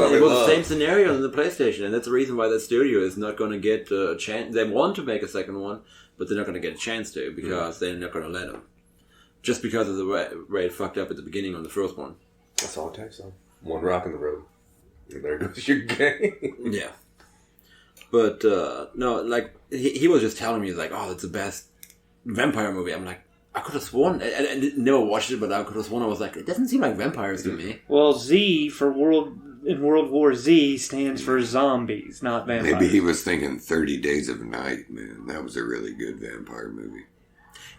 it was the same scenario on the PlayStation, and that's the reason why that studio is not going to get a chance. They want to make a second one, but they're not going to get a chance to because they're not going to let them. Just because of the way it fucked up at the beginning on the first one. That's all it takes, though. One rock in the road, and there goes your game. Yeah, but no, like he was just telling me like, oh, it's the best vampire movie. I'm like, I could have sworn, I never watched it, but I could have sworn I was like, it doesn't seem like vampires to me. Well, Z for World War Z stands for zombies, not vampires. Maybe he was thinking 30 Days of Night, man. That was a really good vampire movie.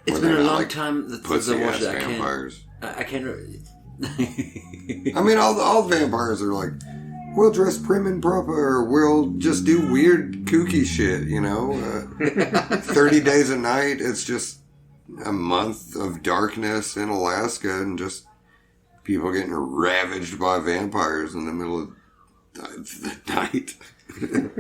It's been a long time since I watched that. Vampires. I can't really... I mean, all vampires are like, we'll dress prim and proper, or we'll just do weird, kooky shit, you know? 30 Days a Night, it's just a month of darkness in Alaska and just people getting ravaged by vampires in the middle of the night. They're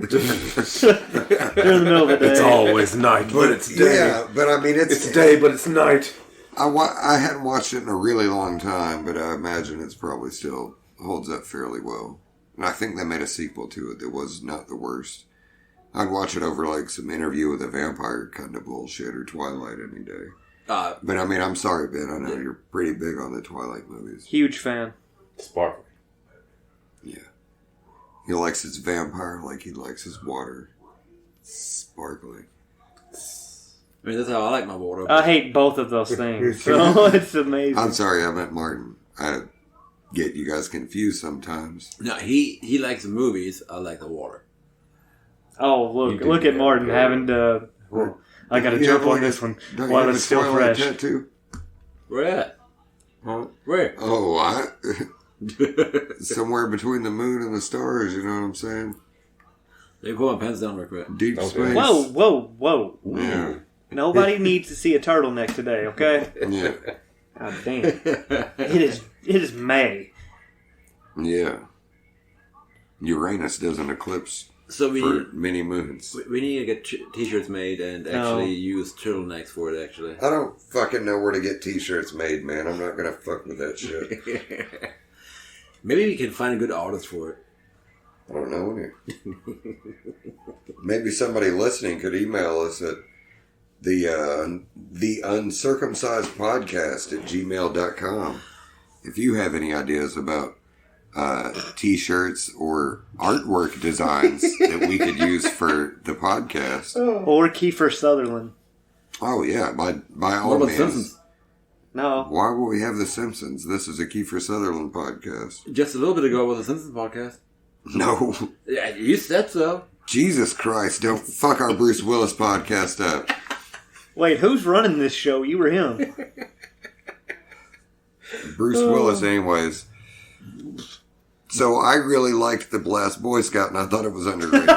in the middle of the day. It's always night, but it's day. Yeah, but I mean, it's day, but it's night. I hadn't watched it in a really long time, but I imagine it's probably still holds up fairly well. And I think they made a sequel to it that was not the worst. I'd watch it over like some Interview with a Vampire kind of bullshit or Twilight any day. But I mean, I'm sorry, Ben. I know you're pretty big on the Twilight movies. Huge fan. Sparkly. Yeah. He likes his vampire like he likes his water. Sparkly. I mean, that's how I like my water. I hate both of those things. So it's amazing. I'm sorry, I meant Martin. I get you guys confused sometimes. No, he likes the movies. I like the water. Oh, look at Martin having to... I got to jump on this one while it's still fresh. Tattoo? Where at? Huh? Where? Oh, somewhere between the moon and the stars, you know what I'm saying? Let me pull my pants down real quick. Deep space. Whoa. Yeah. Nobody needs to see a turtleneck today, okay? Yeah. God damn. It is May. Yeah. Uranus doesn't eclipse So for many moons. we need to get t-shirts made and actually use turtlenecks for it, actually. I don't fucking know where to get t-shirts made, man. I'm not gonna fuck with that shit. Maybe we can find a good artist for it. I don't know. Maybe somebody listening could email us at the uncircumcised podcast at gmail.com if you have any ideas about t-shirts or artwork designs that we could use for the podcast. Or Kiefer Sutherland. Oh yeah, by all What about means. Simpsons? No. Why will we have The Simpsons? This is a Kiefer Sutherland podcast. Just a little bit ago was the Simpsons podcast. No. Yeah, you said so. Jesus Christ, don't fuck our Bruce Willis podcast up. Wait, who's running this show? You or him? Bruce Willis anyways. So I really liked The Last Boy Scout and I thought it was underrated.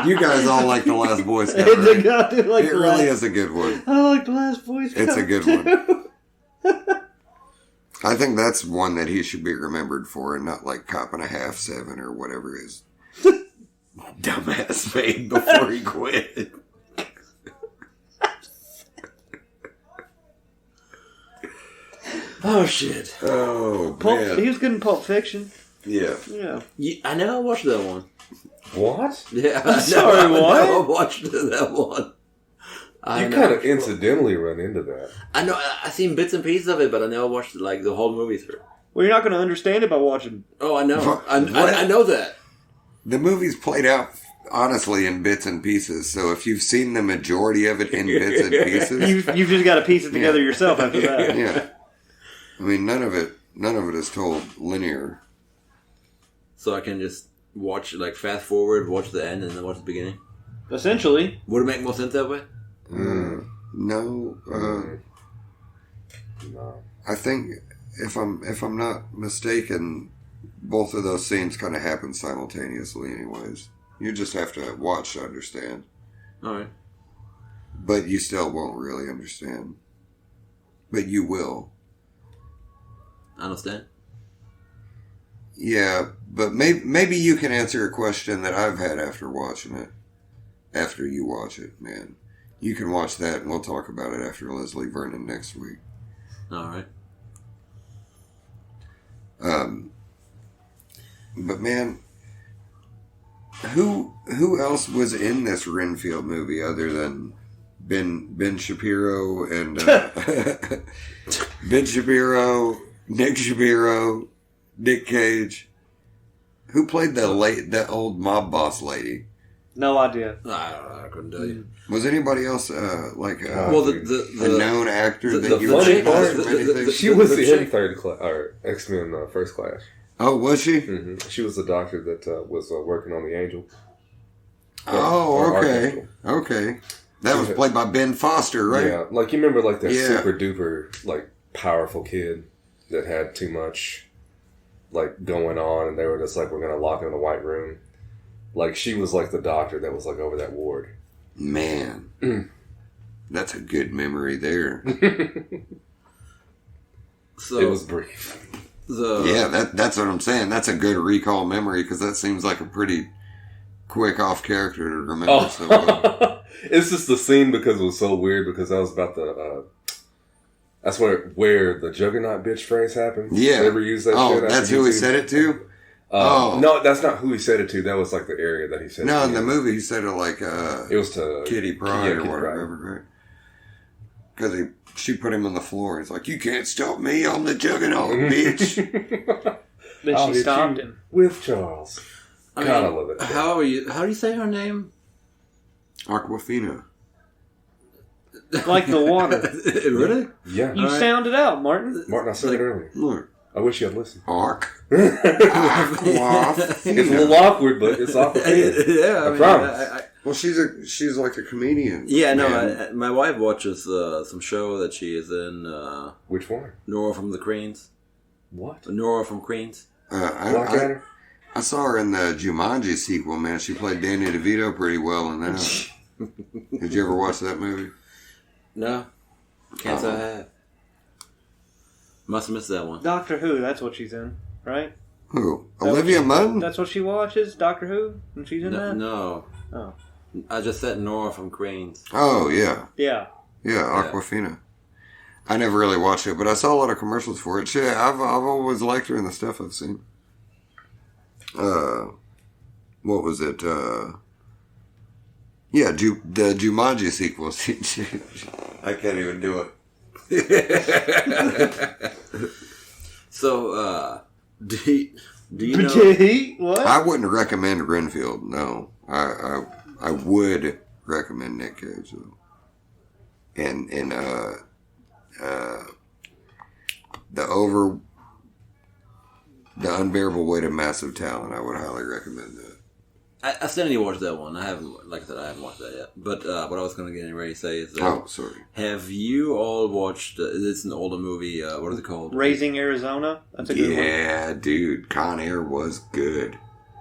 You guys all like The Last Boy Scout, right? It really is a good one. I like The Last Boy Scout. It's a good one. I think that's one that he should be remembered for and not like Cop and a Half 7 or whatever his dumbass made before he quit. Oh, shit. Oh, man. He was good in Pulp Fiction. Yeah. Yeah. I never watched that one. What? Yeah, I'm sorry, what? I never watched that one. You kind of incidentally run into that. I know. I've seen bits and pieces of it, but I never watched like the whole movie through. Well, you're not going to understand it by watching. Oh, I know. What? I know that. The movie's played out, honestly, in bits and pieces. So if you've seen the majority of it in bits and pieces... You've just got to piece it together yourself after that. Yeah. I mean, none of it is told linear. So I can just watch, like, fast forward, watch the end, and then watch the beginning? Essentially. Would it make more sense that way? No. No. I think, if I'm not mistaken, both of those scenes kind of happen simultaneously anyways. You just have to watch to understand. Alright. But you still won't really understand. But you will. I understand. Yeah, but maybe you can answer a question that I've had after watching it. After you watch it, man. You can watch that and we'll talk about it after Leslie Vernon next week. Alright. But man, who else was in this Renfield movie other than Ben Shapiro and Ben Shapiro, Nick Shapiro, Nick Cage? Who played that old mob boss lady? No idea. I couldn't tell you. Was anybody else Well, a known actor the that you funny recognize part, from anything? she was in third class or X-Men First Class. Oh, was she? Mm-hmm. She was the doctor that was working on the Angel. Oh, Or okay, Archangel. okay. That was played by Ben Foster, right? Yeah, like you remember, like that Yeah. super duper, like powerful kid that had too much, like going on, and they were just like, "We're gonna lock him in the white room." Like she was like the doctor that was like over that ward. Man, that's a good memory there. So It was brief. Yeah, that's what I'm saying. That's a good recall memory because that seems like a pretty quick off character to remember. So well. It's just the scene because it was so weird because that was about the. That's where the Juggernaut bitch phrase happened. Yeah. They ever used that Oh, shit that's who he said it to? Oh. No, that's not who he said it to. That was like the area that he said it No, to. in the movie he said it like It was to Kitty Pryde or Kitty whatever, right? Because she put him on the floor. He's like, "You can't stop me on the Juggernaut, bitch." Then I'll she hit stopped you him. with Charles. I God, I mean, love it. how do you say her name? Aquafina. Like the water. Really? Yeah, You sounded out, Martin. Martin, I said it earlier. Look, I wish you had listened. Aquafina. It's a little awkward, but it's awkward. Yeah, I mean, promise. Well, she's like a comedian. Yeah, no, man. my wife watches some show that she is in, Which one? Nora from the Queens. What? Nora from Queens. Blackadder? I saw her in the Jumanji sequel, man. She played Danny DeVito pretty well in that. Did you ever watch that movie? No. Can't say I have. Must have missed that one. Doctor Who, that's what she's in, right? Who? Olivia Munn? That's what she watches, Doctor Who? And she's in that? No. Oh. I just said Nora from Queens. Oh, yeah. Yeah. Yeah, Aquafina. I never really watched it, but I saw a lot of commercials for it. Shit, I've always liked her in the stuff I've seen. What was it? Yeah, the Jumanji sequel. I can't even do it. So, do you know? What? I wouldn't recommend Renfield. No, I would recommend Nick Cage though. And the unbearable weight of massive talent. I would highly recommend that. I still need to watch that one. I haven't, like I said, I haven't watched that yet. But what I was going to get ready to say is that... Oh, sorry. Have you all watched... it's an older movie. What is it called? Raising Arizona? That's a good one. Yeah, dude. Con Air was good.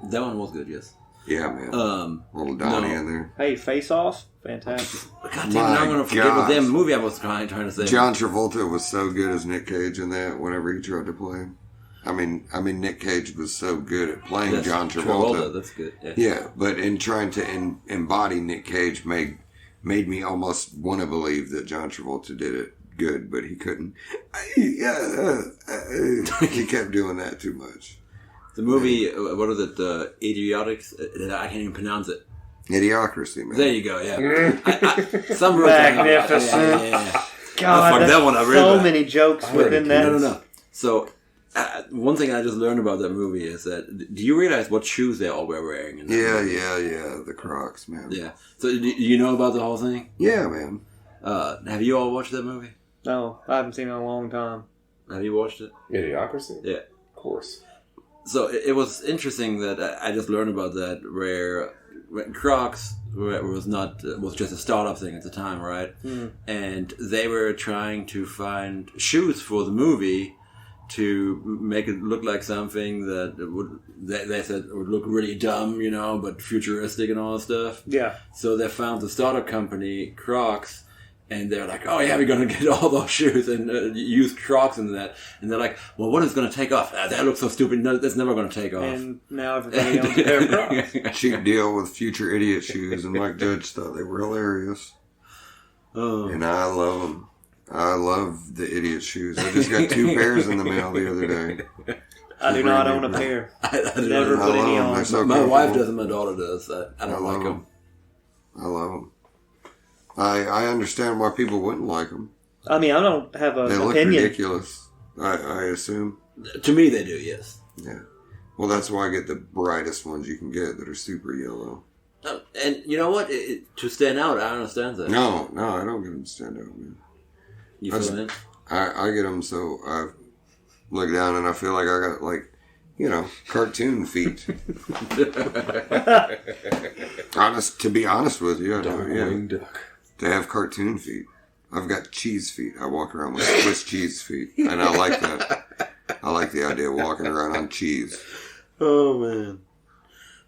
That one was good, yes. Yeah, man. Little Donnie in there. Hey, Face Off? Fantastic. God damn it, I'm going to forget what damn movie I was trying to say. John Travolta was so good as Nick Cage in that whenever he tried to play him. I mean, Nick Cage was so good at playing John Travolta. That's good. Yeah, but in trying to embody Nick Cage made me almost want to believe that John Travolta did it good, but he couldn't. He kept doing that too much. The movie, what is it? Idiotics? I can't even pronounce it. Idiocracy, man. There you go. Yeah. Some Magnificent. Yeah. God, fucked that one up. So many jokes within that. No. So. One thing I just learned about that movie is that, do you realize what shoes they all were wearing? In that movie? Yeah, the Crocs, man. Yeah. So, do you know about the whole thing? Yeah, man. Have you all watched that movie? No, I haven't seen it in a long time. Have you watched it? Idiocracy? Yeah. Of course. So, it was interesting that I just learned about that, where Crocs was just a startup thing at the time, right? Mm. And they were trying to find shoes for the movie to make it look like something that they said would look really dumb, but futuristic and all that stuff. Yeah. So they found the startup company, Crocs, and they're like, oh yeah, we're going to get all those shoes and use Crocs in that. And they're like, well, what is going to take off? That looks so stupid. No, that's never going to take off. And now everybody owns a pair of Crocs. Cheap deal with future idiot shoes, and Mike Judge thought they were hilarious. Oh. And I love them. I love the idiot shoes. I just got 2 pairs in the mail the other day. I do not own a pair. I Never put any on. So my wife does and my daughter does. I don't like them. I love them. I understand why people wouldn't like them. I mean, I don't have an opinion. They look ridiculous, I assume. To me, they do, yes. Yeah. Well, that's why I get the brightest ones you can get that are super yellow. And you know what? To stand out, I understand that. No, I don't get them to stand out, man. You feel me? I get them so I look down and I feel like I got cartoon feet. To be honest with you, I do. Duck. They have cartoon feet. I've got cheese feet. I walk around with Swiss cheese feet, and I like that. I like the idea of walking around on cheese. Oh man!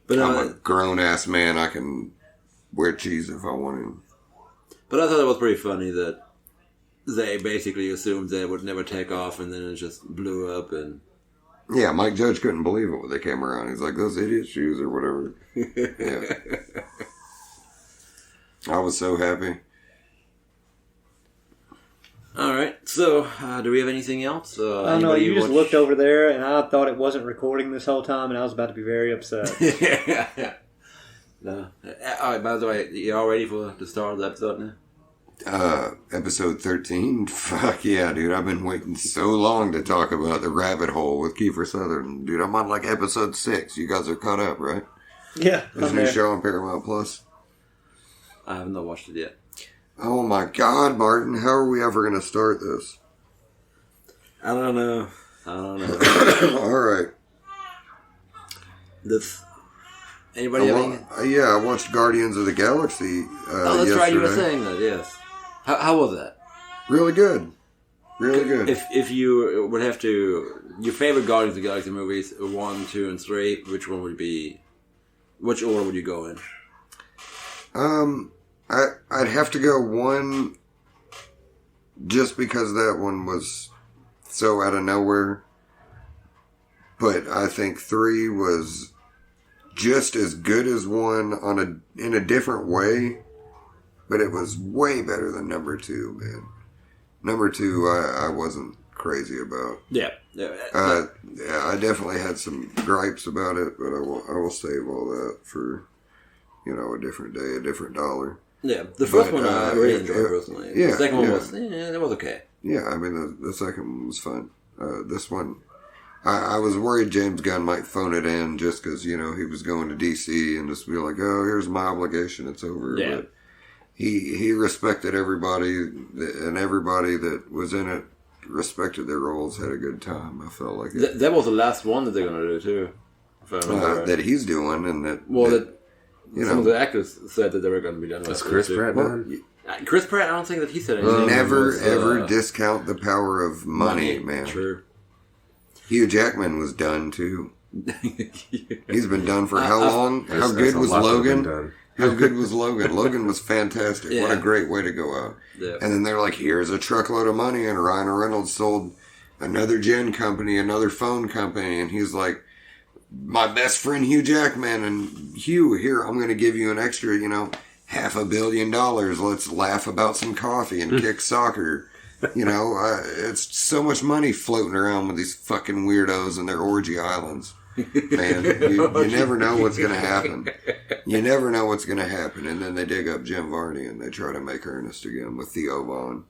But I'm a grown ass man. I can wear cheese if I want to. But I thought it was pretty funny that they basically assumed they would never take off, and then it just blew up. And yeah, Mike Judge couldn't believe it when they came around. He's like, "Those idiot shoes or whatever." Yeah, I was so happy. All right, so do we have anything else? I know you just looked over there, and I thought it wasn't recording this whole time, and I was about to be very upset. Yeah. No. All right. By the way, you all ready for the start of the episode now? Episode 13? Fuck yeah, dude. I've been waiting so long to talk about The Rabbit Hole with Kiefer Sutherland. Dude, I'm on like episode 6. You guys are caught up, right? Yeah. There's a new show on Paramount Plus. I have not watched it yet. Oh my God, Martin. How are we ever going to start this? I don't know. Alright. Anybody have anything? Yeah, I watched Guardians of the Galaxy that's yesterday. right. You were saying that, yes. How was that? Really good. Really good. If you would have to... Your favorite Guardians of the Galaxy movies, 1, 2, and 3, which one would be... Which order would you go in? I I'd have to go 1 just because that one was so out of nowhere. But I think 3 was just as good as 1 in a different way. But it was way better than number 2, man. Number 2, I wasn't crazy about. Yeah. Yeah, I definitely had some gripes about it, but I will save all that for, a different day, a different dollar. Yeah, the first one I really enjoyed personally. Yeah, the second one was, it was okay. Yeah, I mean, the second one was fun. This one, I was worried James Gunn might phone it in just because, he was going to DC and just be like, oh, here's my obligation, it's over. Yeah. But he respected everybody, and everybody that was in it respected their roles, had a good time. I felt like it. That was the last one that they're going to do, too. If I remember right. That he's doing, and that... some of the actors said that they were going to be done with. That's Chris Pratt, man. Chris Pratt, I don't think that he said anything. Never, ever discount the power of money, man. True. Hugh Jackman was done, too. He's been done for how long? How good was Logan? How good was Logan? Logan was fantastic. Yeah. What a great way to go out. Yeah. And then they're like, here's a truckload of money, and Ryan Reynolds sold another gen company, another phone company, and he's like, my best friend Hugh Jackman, and Hugh, here, I'm going to give you an extra, $500 million. Let's laugh about some coffee and kick soccer. It's so much money floating around with these fucking weirdos and their orgy islands. Man, you never know what's going to happen. You never know what's going to happen. And then they dig up Jim Varney and they try to make Ernest again with Theo Vaughn.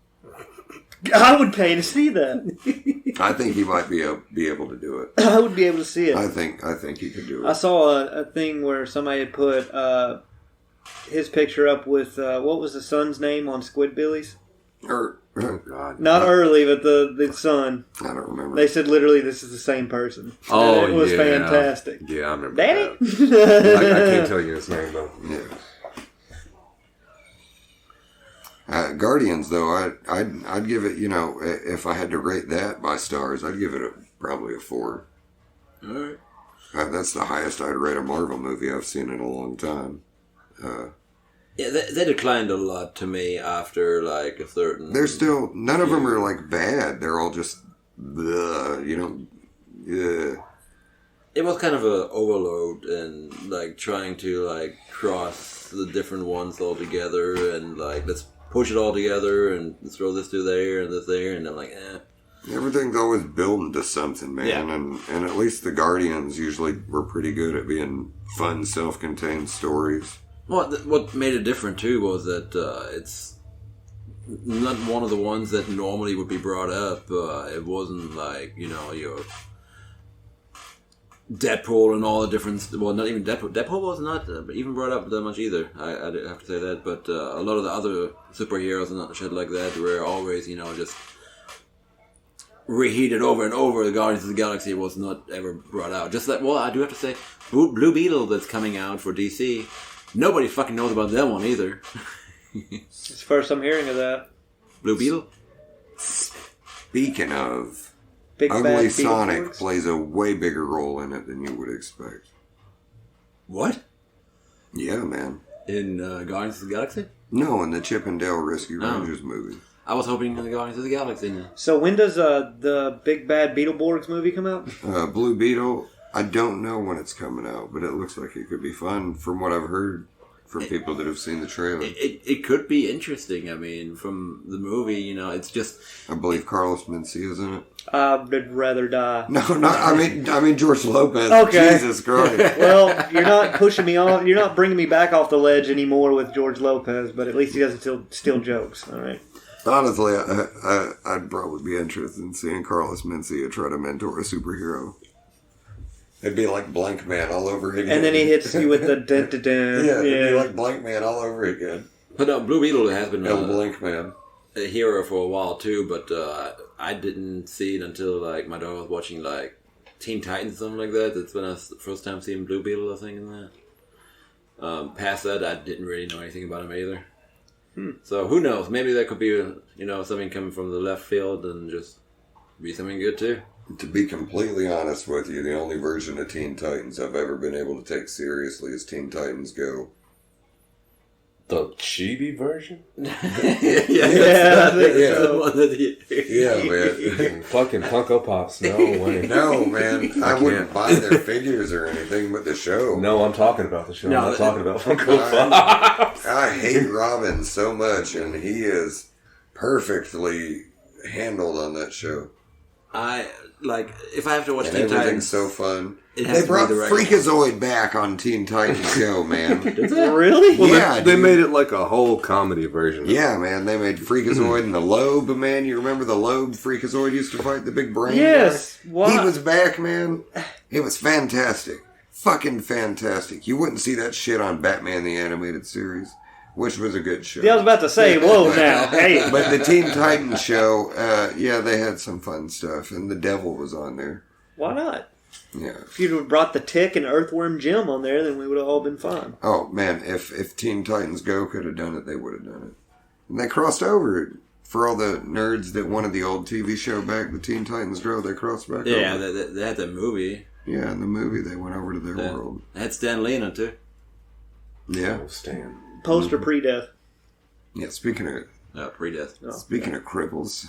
I would pay to see that. I think he might be able to do it. I would be able to see it. I think he could do it. I saw a thing where somebody had put his picture up with what was the son's name on Squidbillies? Oh God! Not Early, but the son. I don't remember. They said literally this is the same person. Oh, it was fantastic. Yeah, I remember. Daddy? That. I can't tell you his name though. Yeah. Guardians, though, I'd give it. If I had to rate that by stars, I'd give it probably a 4. All right. That's the highest I'd rate a Marvel movie I've seen in a long time. Yeah, they declined a lot to me after like a certain. They're still none of them are like bad. They're all just, It was kind of a overload and like trying to like cross the different ones all together and like let's push it all together and throw this to there and this there and I'm like, Everything's always building to something, man. Yeah. And at least the Guardians usually were pretty good at being fun, self-contained stories. Well, what made it different too was that it's not one of the ones that normally would be brought up. It wasn't like your Deadpool and all the different. Well, not even Deadpool. Deadpool was not even brought up that much either. I have to say that. But a lot of the other superheroes and shit like that were always just reheated over and over. The Guardians of the Galaxy was not ever brought out. Just like, well, I do have to say, Blue Beetle that's coming out for DC. Nobody fucking knows about that one either. It's the first I'm hearing of that. Blue Beetle? Speaking of, Big Ugly Sonic plays a way bigger role in it than you would expect. What? Yeah, man. In Guardians of the Galaxy? No, in the Chip and Dale Rescue Rangers movie. I was hoping in the Guardians of the Galaxy. So when does the Big Bad Beetleborgs movie come out? Blue Beetle, I don't know when it's coming out, but it looks like it could be fun from what I've heard from people that have seen the trailer. It could be interesting. I mean, from the movie, it's just... I believe Carlos Mencia is in it. I'd rather die. No, I mean George Lopez. Okay. Jesus Christ. Well, you're not pushing me off. You're not bringing me back off the ledge anymore with George Lopez, but at least he doesn't steal jokes. All right. Honestly, I'd probably be interested in seeing Carlos Mencia try to mentor a superhero. It'd be like Blank Man all over again. And then he hits you with the dun-dun-dun. Yeah, it'd be like Blank Man all over again. But no, Blue Beetle has been Blank Man. A hero for a while too, but I didn't see it until like my dog was watching like Teen Titans or something like that. That's when I was the first time seeing Blue Beetle, I think, in that. Past that, I didn't really know anything about him either. So who knows? Maybe that could be something coming from the left field and just be something good too. To be completely honest with you, the only version of Teen Titans I've ever been able to take seriously as Teen Titans go The chibi version? Yeah, man. Fucking Funko Pops. No way. No, man. I wouldn't buy their figures or anything, but the show. No, I'm talking about the show. No, I'm not talking about Funko Pops. I hate Robin so much, and he is perfectly handled on that show. If I have to watch And Teen everything's Titans, so fun. it has They to brought be the regular. Freakazoid back on Teen Titans Go, man. Really? Well, Yeah, they dude. made it like a whole comedy version. Yeah, man. They made Freakazoid and the Lobe, man. You remember the Lobe Freakazoid used to fight the big brain Yes. guy? Why? He was back, man. It was fantastic. Fucking fantastic. You wouldn't see that shit on Batman the Animated Series, which was a good show. Yeah, I was about to say, whoa now. Hey. But the Teen Titans show, yeah, they had some fun stuff, and the Devil was on there. Why not? Yeah. If you'd have brought the Tick and Earthworm Jim on there, then we would have all been fine. Oh, man, if Teen Titans Go could have done it, they would have done it. And they crossed over. For all the nerds that wanted the old TV show back, the Teen Titans Go, they crossed back Yeah, over. they had that movie. Yeah, in the movie, they went over to their world. They had Stan Lee in it, too. Yeah. Oh, Stan. Post or pre-death? Yeah, speaking of Pre-death. cripples,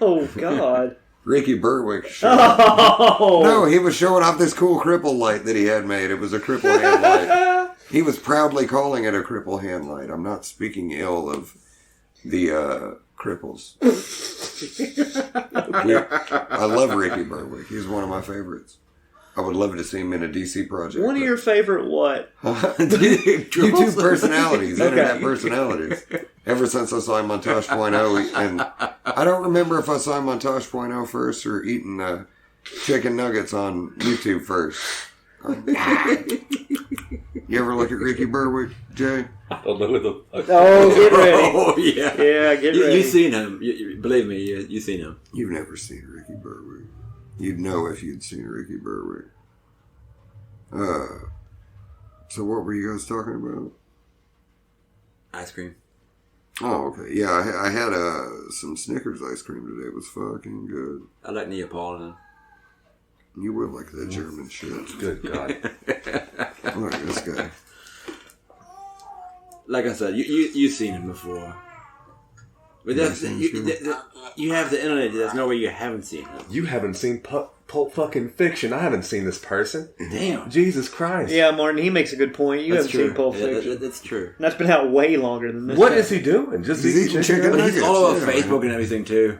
Oh, God. Ricky Berwick showed Oh. No, he was showing off this cool cripple light that he had made. It was a cripple hand light. He was proudly calling it a cripple hand light. I'm not speaking ill of the cripples. I love Ricky Berwick. He's one of my favorites. I would love to see him in a DC project. One of your favorite what? YouTube personalities, Okay. internet personalities. Ever since I saw him on Tosh.0, and I don't remember if I saw him on Tosh.0 first or eating chicken nuggets on YouTube first. You ever look at Ricky Berwick, Jay? I don't know who the fuck. Oh, get ready. Oh, yeah. Yeah, get ready. You've seen him. Believe me, you've seen him. You've never seen Ricky Berwick. You'd know if you'd seen Ricky Berwick. So what were you guys talking about? Ice cream. Oh, okay. Yeah, I had some Snickers ice cream today. It was fucking good. I like Neapolitan. You would like that German shit. Good God. Look at this guy. Like I said, you've seen him before. But that's, you have the internet. There's no way you haven't seen him. You haven't seen Pulp fucking Fiction. I haven't seen this person. Damn. Jesus Christ. Yeah, Martin, he makes a good point. You That's haven't true. seen Pulp Yeah, Fiction. that's true. And that's been out way longer than this. What time. is he doing? Just He's eating chicken But nuggets. he's all over Yeah, Facebook man. and everything, too.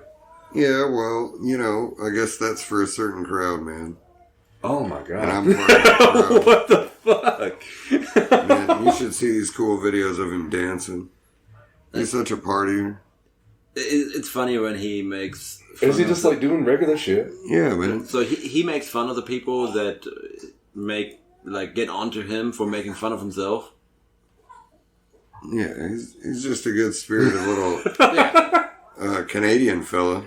Yeah, well, you know, I guess that's for a certain crowd, man. Oh my And I'm God. part of that crowd. What the fuck? Man, you should see these cool videos of him dancing. He's such a partier. It's funny when he makes... Is he fun just of- like doing regular shit? Yeah, man. So he makes fun of the people that get onto him for making fun of himself. Yeah, he's just a good spirited little Canadian fella.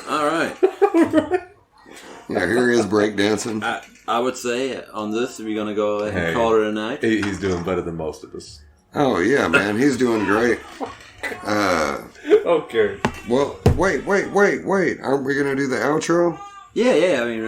All right. Yeah, here he is breakdancing. I would say on this, we're going to go ahead and Hey. call it a night. He's doing better than most of us. Oh, yeah, man. He's doing great. Okay. Well, wait. Aren't we going to do the outro? Yeah. I mean,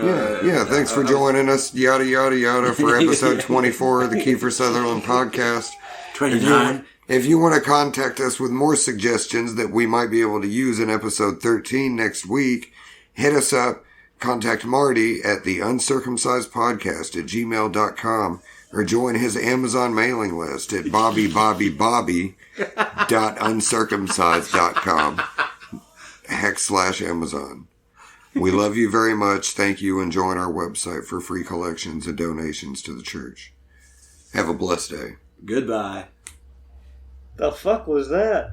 Yeah. Thanks for joining us, yada, yada, yada, for episode 24 of the Kiefer Sutherland podcast. 29. If you want to contact us with more suggestions that we might be able to use in episode 13 next week, hit us up. Contact Marty at the uncircumcisedpodcast@gmail.com or join his Amazon mailing list at bobbybobbyBobby.uncircumcised.com /Amazon. We love you very much. Thank you and join our website for free collections and donations to the church. Have a blessed day. Goodbye. The fuck was that?